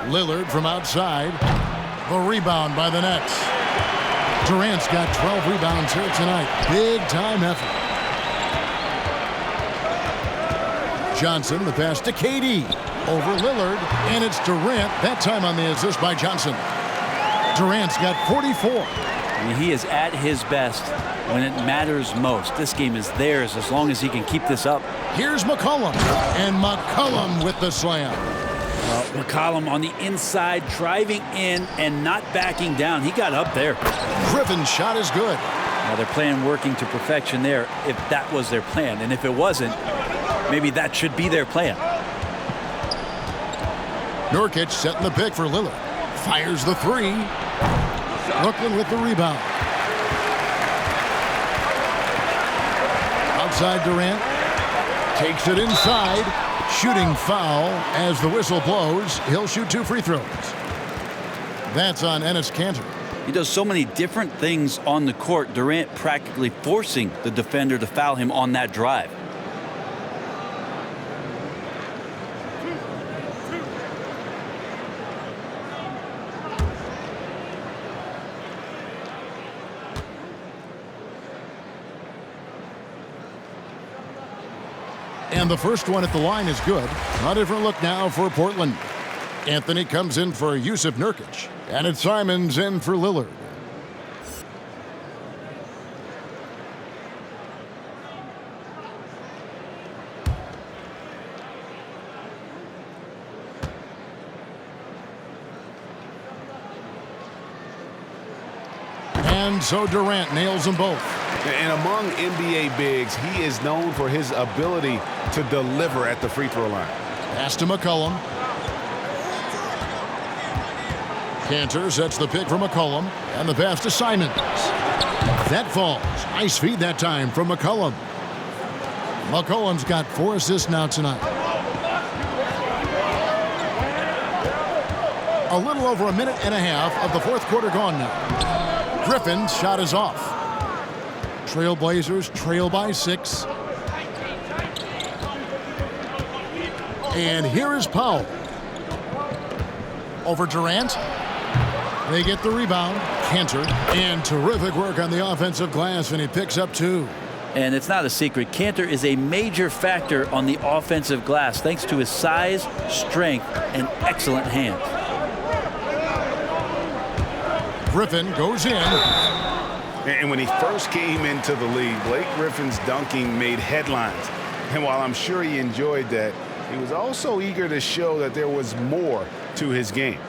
Lillard from outside. The rebound by the Nets. Durant's got 12 rebounds here tonight. Big-time effort. Johnson, the pass to KD. Over Lillard, and it's Durant, that time on the assist by Johnson. Durant's got 44. And he is at his best when it matters most. This game is theirs as long as he can keep this up. Here's McCollum, and McCollum with the slam. Well, McCollum on the inside, driving in and not backing down. He got up there. Griffin's shot is good. Now their plan working to perfection there, if that was their plan. And if it wasn't, maybe that should be their plan. Nurkic setting the pick for Lillard. Fires the 3. Brooklyn with the rebound. Outside Durant. Takes it inside. Shooting foul as the whistle blows. He'll shoot 2 free throws. That's on Enes Kanter. He does so many different things on the court, Durant practically forcing the defender to foul him on that drive. And the first one at the line is good. A different look now for Portland. Anthony comes in for Yusuf Nurkic. And it's Simons in for Lillard. And so Durant nails them both. And among NBA bigs, he is known for his ability to deliver at the free throw line. Pass to McCollum. Kanter sets the pick for McCollum. And the pass to Simons. That falls. Nice feed that time from McCollum. McCollum's got 4 assists now tonight. A little over a minute and a half of the fourth quarter gone now. Griffin's shot is off. Trailblazers trail by 6. And here is Powell. Over Durant. They get the rebound. Kanter. And terrific work on the offensive glass, and he picks up 2. And it's not a secret. Kanter is a major factor on the offensive glass thanks to his size, strength, and excellent hands. Griffin goes in. And when he first came into the league, Blake Griffin's dunking made headlines. And while I'm sure he enjoyed that, he was also eager to show that there was more to his game.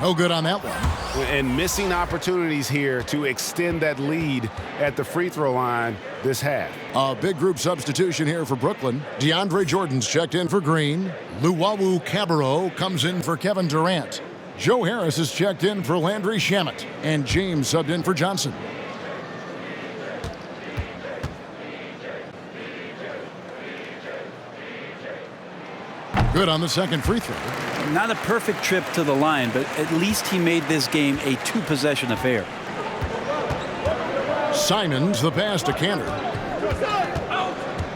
No good on that one. And missing opportunities here to extend that lead at the free throw line this half. A big group substitution here for Brooklyn. DeAndre Jordan's checked in for Green. Luwawu Cabarrot comes in for Kevin Durant. Joe Harris is checked in for Landry Shamet. And James subbed in for Johnson. Good on the second free throw. Not a perfect trip to the line, but at least he made this game a 2-possession affair. Simons, the pass to Kanter.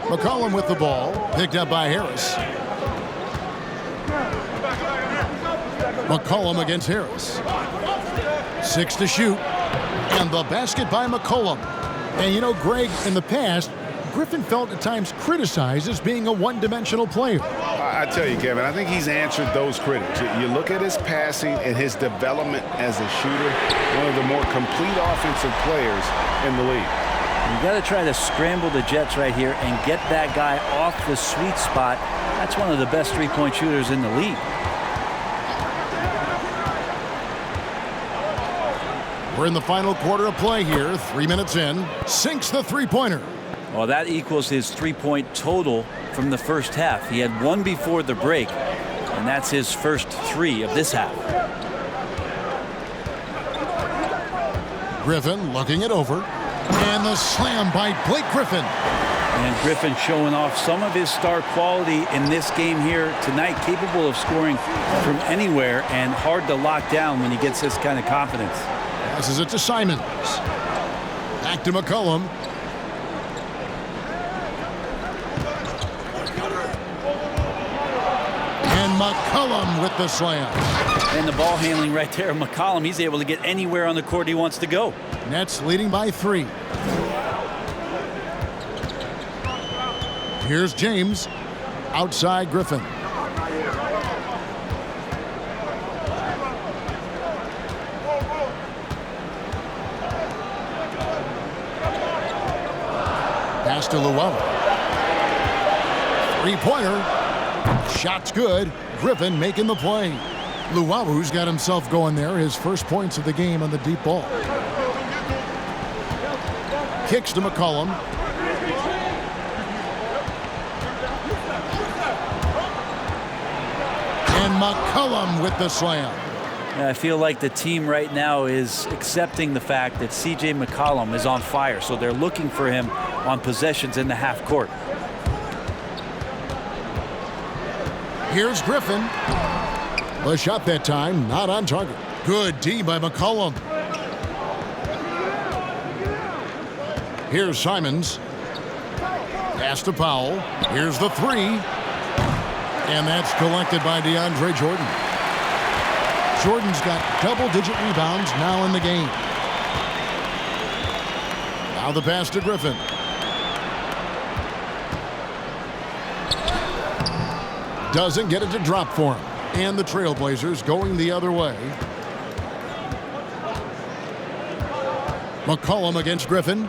McCollum with the ball, picked up by Harris. McCollum against Harris. 6 to shoot. And the basket by McCollum. And you know, Greg, in the past, Griffin felt at times criticized as being a one-dimensional player. I tell you, Kevin, I think he's answered those critics. You look at his passing and his development as a shooter, one of the more complete offensive players in the league. You got to try to scramble the Jets right here and get that guy off the sweet spot. That's one of the best three-point shooters in the league. We're in the final quarter of play here. 3 minutes in. Sinks the three-pointer. Well, that equals his three-point total from the first half. He had 1 before the break, and that's his first 3 of this half. Griffin looking it over. And the slam by Blake Griffin. And Griffin showing off some of his star quality in this game here tonight, capable of scoring from anywhere and hard to lock down when he gets this kind of confidence. Passes it to Simons. Back to McCollum. And McCollum with the slam. And the ball handling right there, McCollum, he's able to get anywhere on the court he wants to go. Nets leading by 3. Here's James. Outside Griffin. Pass to Luwawu. Three-pointer. Shot's good. Griffin making the play. Luwawu's got himself going there. His first points of the game on the deep ball. Kicks to McCollum. And McCollum with the slam. I feel like the team right now is accepting the fact that C.J. McCollum is on fire, so they're looking for him on possessions in the half court. Here's Griffin. The shot that time, not on target. Good D by McCollum. Here's Simons. Pass to Powell. Here's the three. And that's collected by DeAndre Jordan. Jordan's got double-digit rebounds now in the game. Now the pass to Griffin. Doesn't get it to drop for him. And the Trailblazers going the other way. McCollum against Griffin.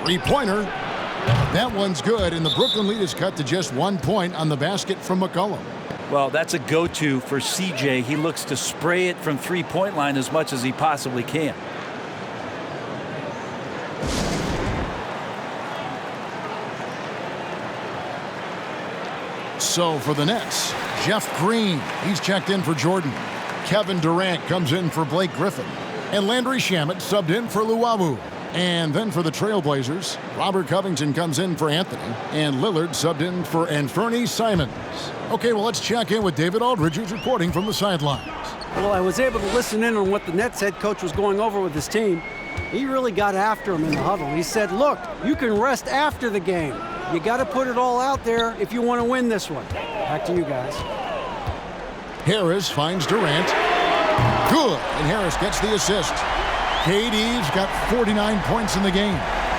Three-pointer. That one's good, and the Brooklyn lead is cut to just 1 point on the basket from McCollum. Well, that's a go-to for CJ. He looks to spray it from three-point line as much as he possibly can. So for the Nets, Jeff Green, he's checked in for Jordan. Kevin Durant comes in for Blake Griffin. And Landry Shamet subbed in for Luwawu. And then for the Trailblazers, Robert Covington comes in for Anthony. And Lillard subbed in for Anthony Simons. Okay, well, let's check in with David Aldridge, who's reporting from the sidelines. Well, I was able to listen in on what the Nets head coach was going over with his team. He really got after him in the huddle. He said, look, you can rest after the game. You got to put it all out there if you want to win this one. Back to you guys. Harris finds Durant. Good, and Harris gets the assist. KD's got 49 points in the game.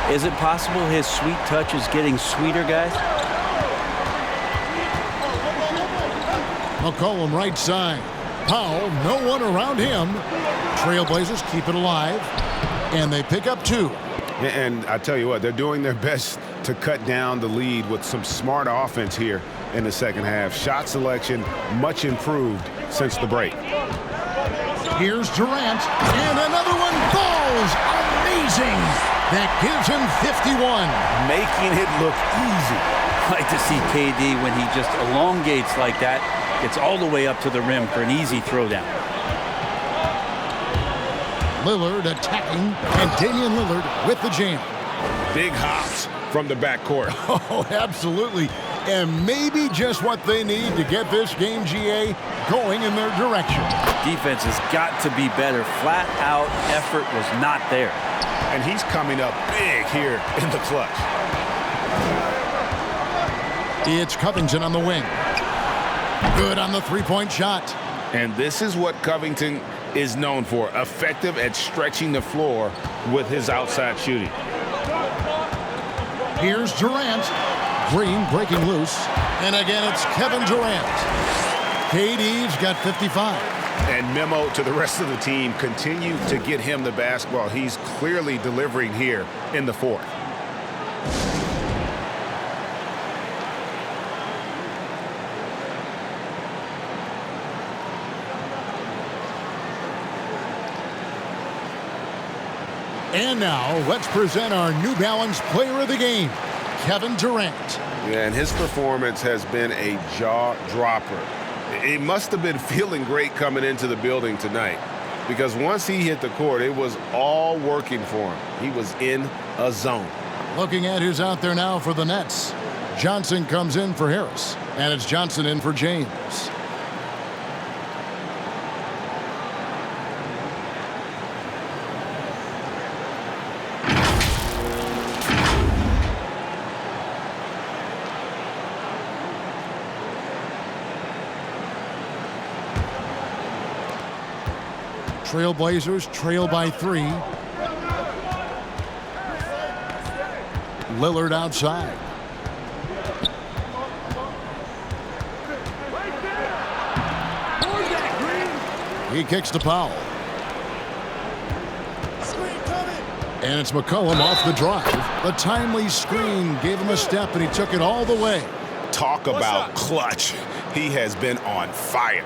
Is it possible his sweet touch is getting sweeter, guys? McCollum right side. Powell, no one around him. Trailblazers keep it alive, and they pick up 2. And I tell you what, they're doing their best to cut down the lead with some smart offense here in the second half. Shot selection much improved since the break. Here's Durant, and another one falls. Amazing. That gives him 51. Making it look easy. I like to see KD when he just elongates like that, gets all the way up to the rim for an easy throwdown. Lillard attacking, and Damian Lillard with the jam. Big hops from the backcourt. Oh, absolutely. And maybe just what they need to get this game, GA, going in their direction. Defense has got to be better. Flat out effort was not there. And he's coming up big here in the clutch. It's Covington on the wing. Good on the three-point shot. And this is what Covington is known for, effective at stretching the floor with his outside shooting. Here's Durant. Green breaking loose. And again, it's Kevin Durant. KD's got 55. And memo to the rest of the team, continue to get him the basketball. He's clearly delivering here in the fourth. And now, let's present our New Balance Player of the Game, Kevin Durant. Yeah, and his performance has been a jaw-dropper. He must have been feeling great coming into the building tonight, because once he hit the court, it was all working for him. He was in a zone. Looking at who's out there now for the Nets. Johnson comes in for Harris, and it's Johnson in for James. Trailblazers trail by 3. Lillard outside. He kicks to Powell. And it's McCollum off the drive. The timely screen gave him a step, and he took it all the way. Talk about clutch. He has been on fire.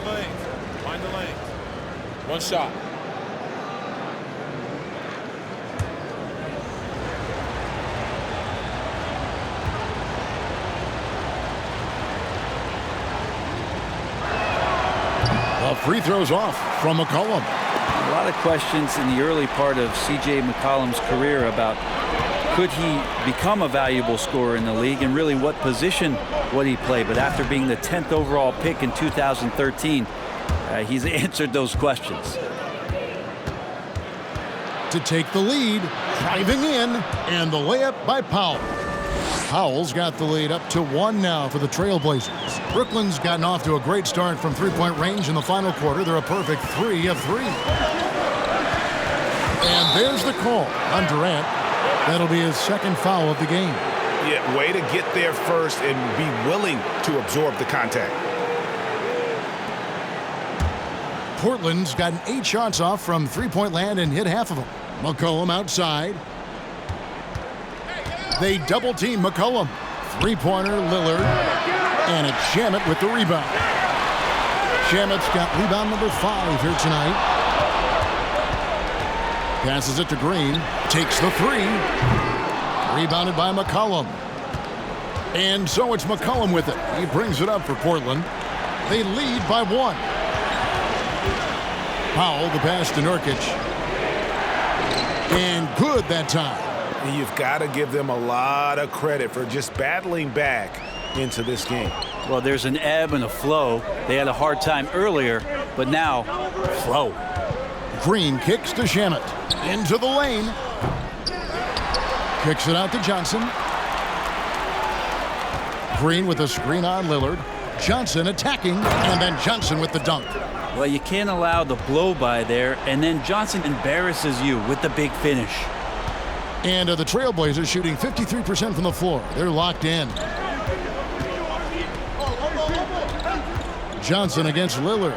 the lane. Find the lane. One shot. The free throws off from McCollum. A lot of questions in the early part of C.J. McCollum's career about could he become a valuable scorer in the league and really what position would he play. But after being the 10th overall pick in 2013, he's answered those questions. To take the lead, driving in, and the layup by Powell. Powell's got the lead up to 1 now for the Trailblazers. Brooklyn's gotten off to a great start from three-point range in the final quarter. They're a perfect 3 of 3. And there's the call on Durant. That'll be his second foul of the game. Yeah, way to get there first and be willing to absorb the contact. Portland's gotten 8 shots off from three-point land and hit half of them. McCollum outside. They double-team McCollum. Three-pointer, Lillard. And it's Shamet with the rebound. Shamet's got rebound number 5 here tonight. Passes it to Green. Takes the 3. Rebounded by McCollum. And so it's McCollum with it. He brings it up for Portland. They lead by 1. Powell, the pass to Nurkic. And good that time. And you've got to give them a lot of credit for just battling back into this game. Well, there's an ebb and a flow. They had a hard time earlier, but now, flow. Green kicks to Shamet. Into the lane. Kicks it out to Johnson. Green with a screen on Lillard. Johnson attacking, and then Johnson with the dunk. Well, you can't allow the blow-by there, and then Johnson embarrasses you with the big finish. And the Trailblazers shooting 53% from the floor. They're locked in. Johnson against Lillard.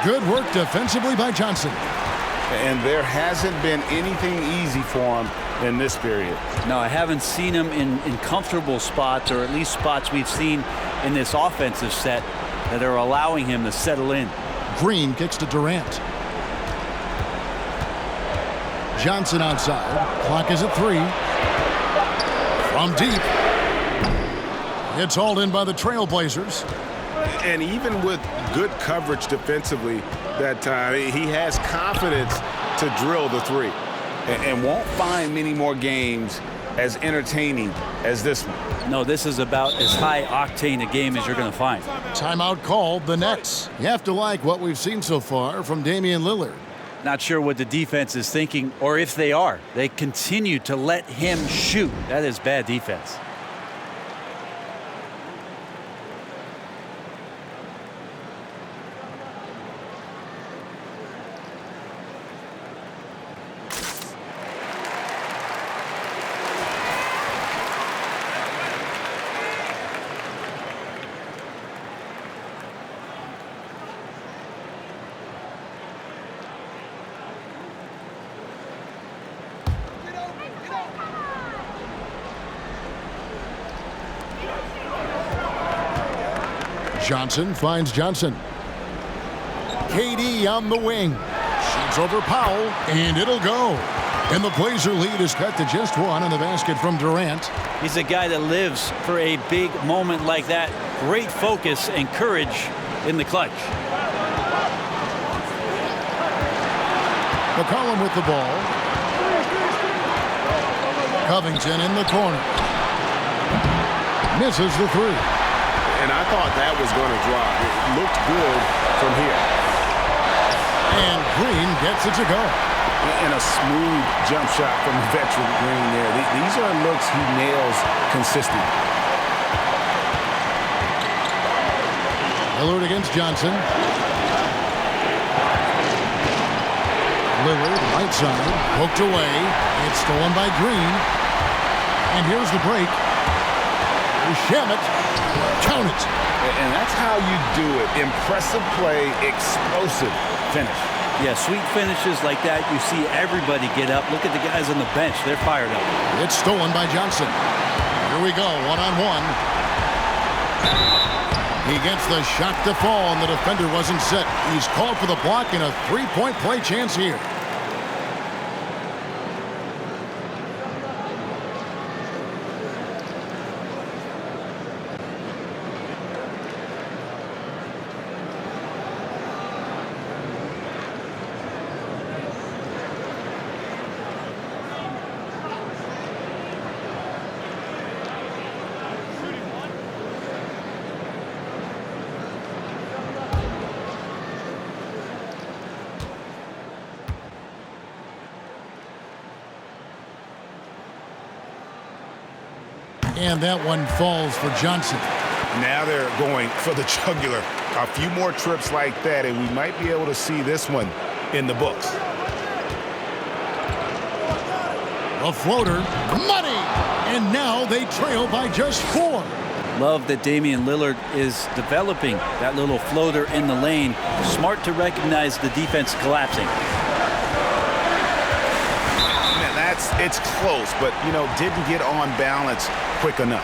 Good work defensively by Johnson. And there hasn't been anything easy for him in this period. No, I haven't seen him in comfortable spots, or at least spots we've seen in this offensive set that are allowing him to settle in. Green kicks to Durant. Johnson outside. Clock is at 3. From deep. It's hauled in by the Trailblazers. And even with good coverage defensively that time, he has confidence to drill the 3. And won't find many more games as entertaining as this one. No, this is about as high octane a game as you're going to find. Timeout called, the Nets. You have to like what we've seen so far from Damian Lillard. Not sure what the defense is thinking, or if they are. They continue to let him shoot. That is bad defense. Johnson finds Johnson. KD on the wing. Shoots over Powell, and it'll go. And the Blazer lead is cut to just 1 on the basket from Durant. He's a guy that lives for a big moment like that. Great focus and courage in the clutch. McCollum with the ball. Covington in the corner. Misses the 3. And I thought that was going to drop. It looked good from here. And Green gets it to go. And a smooth jump shot from the veteran Green there. These are looks he nails consistently. Lillard against Johnson. Lillard, right side, poked away. It's stolen by Green. And here's the break. Shamet, count it. And that's how you do it. Impressive play, explosive finish. Yeah, sweet finishes like that, you see everybody get up. Look at the guys on the bench. They're fired up. It's stolen by Johnson. Here we go, one-on-one. He gets the shot to fall, and the defender wasn't set. He's called for the block and a three-point play chance here. And that one falls for Johnson. Now they're going for the jugular. A few more trips like that, and we might be able to see this one in the books. A floater, money! And now they trail by just 4. Love that Damian Lillard is developing that little floater in the lane. Smart to recognize the defense collapsing. It's close, but, didn't get on balance quick enough.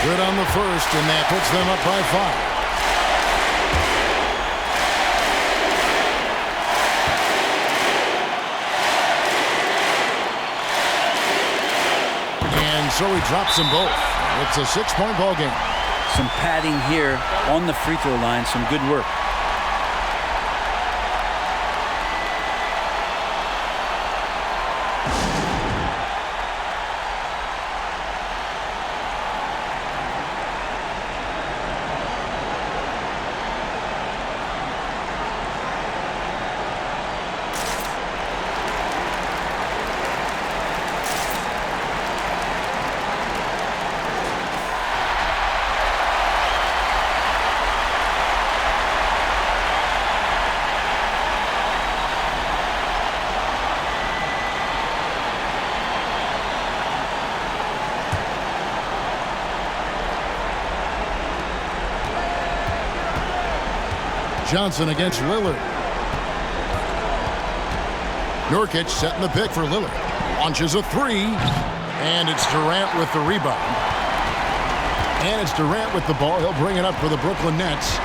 Good on the first, and that puts them up by 5. And so he drops them both. It's a 6-point ball game. Some padding here on the free throw line. Some good work. Johnson against Lillard. Nurkic setting the pick for Lillard. Launches a 3. And it's Durant with the rebound. And it's Durant with the ball. He'll bring it up for the Brooklyn Nets.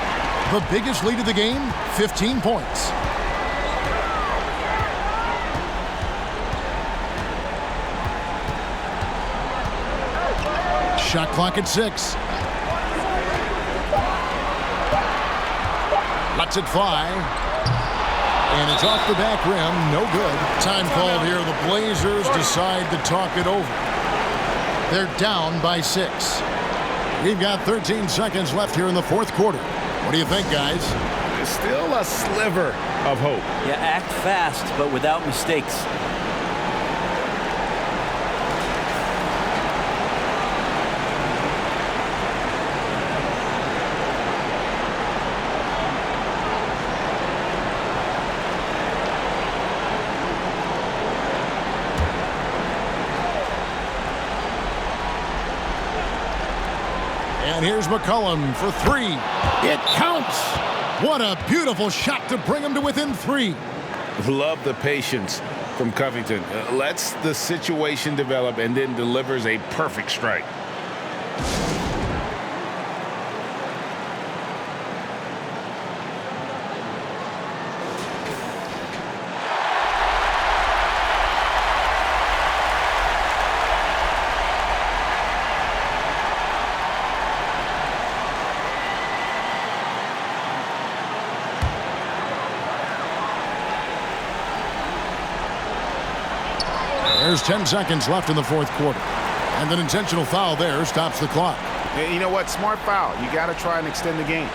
The biggest lead of the game, 15 points. Shot clock at 6. Lets it fly. And it's off the back rim. No good. Time called here. The Blazers decide to talk it over. They're down by 6. We've got 13 seconds left here in the fourth quarter. What do you think, guys? There's still a sliver of hope. Yeah, act fast, but without mistakes. And here's McCollum for 3. It counts. What a beautiful shot to bring him to within 3. Love the patience from Covington. Lets the situation develop and then delivers a perfect strike. There's 10 seconds left in the fourth quarter. And an intentional foul there stops the clock. You know what? Smart foul. You got to try and extend the game.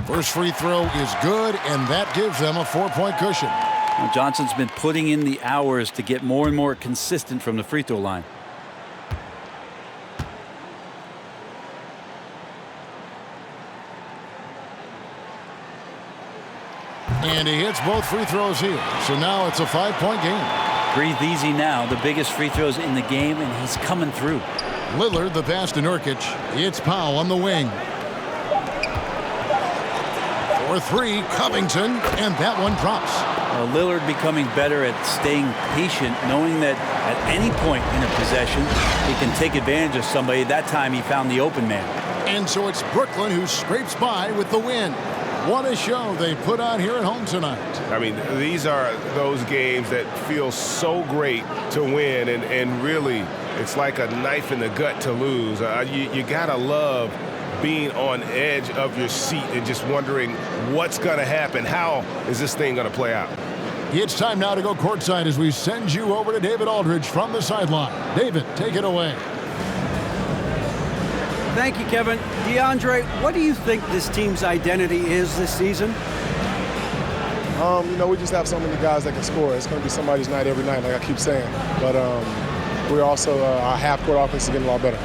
First free throw is good, and that gives them a 4-point cushion. Well, Johnson's been putting in the hours to get more and more consistent from the free throw line. And he hits both free throws here. So now it's a 5-point game. Breathe easy now. The biggest free throws in the game, and he's coming through. Lillard, the pass to Nurkic. It's Powell on the wing. For 3, Covington, and that one drops. Lillard becoming better at staying patient, knowing that at any point in a possession, he can take advantage of somebody. That time he found the open man. And so it's Brooklyn who scrapes by with the win. What a show they put on here at home tonight. I mean, these are those games that feel so great to win, and really, it's like a knife in the gut to lose. You gotta love being on edge of your seat and just wondering what's gonna happen. How is this thing gonna play out? It's time now to go courtside as we send you over to David Aldridge from the sideline. David, take it away. Thank you, Kevin. DeAndre, what do you think this team's identity is this season? We just have so many guys that can score. It's going to be somebody's night every night, like I keep saying. But we're also, our half-court offense is getting a lot better.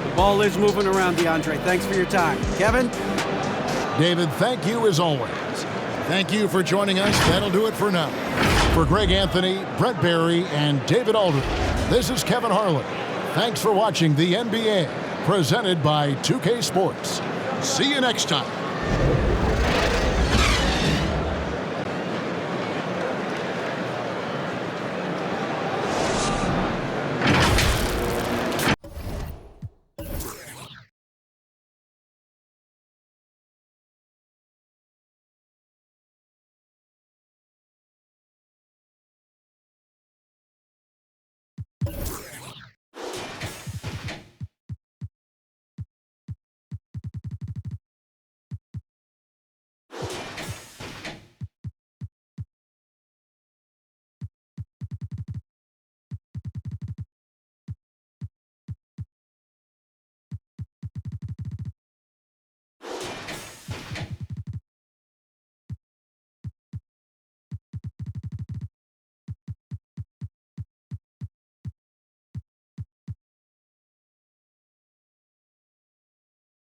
The ball is moving around, DeAndre. Thanks for your time. Kevin? David, thank you as always. Thank you for joining us. That'll do it for now. For Greg Anthony, Brett Barry, and David Aldridge, this is Kevin Harlan. Thanks for watching the NBA, presented by 2K Sports. See you next time.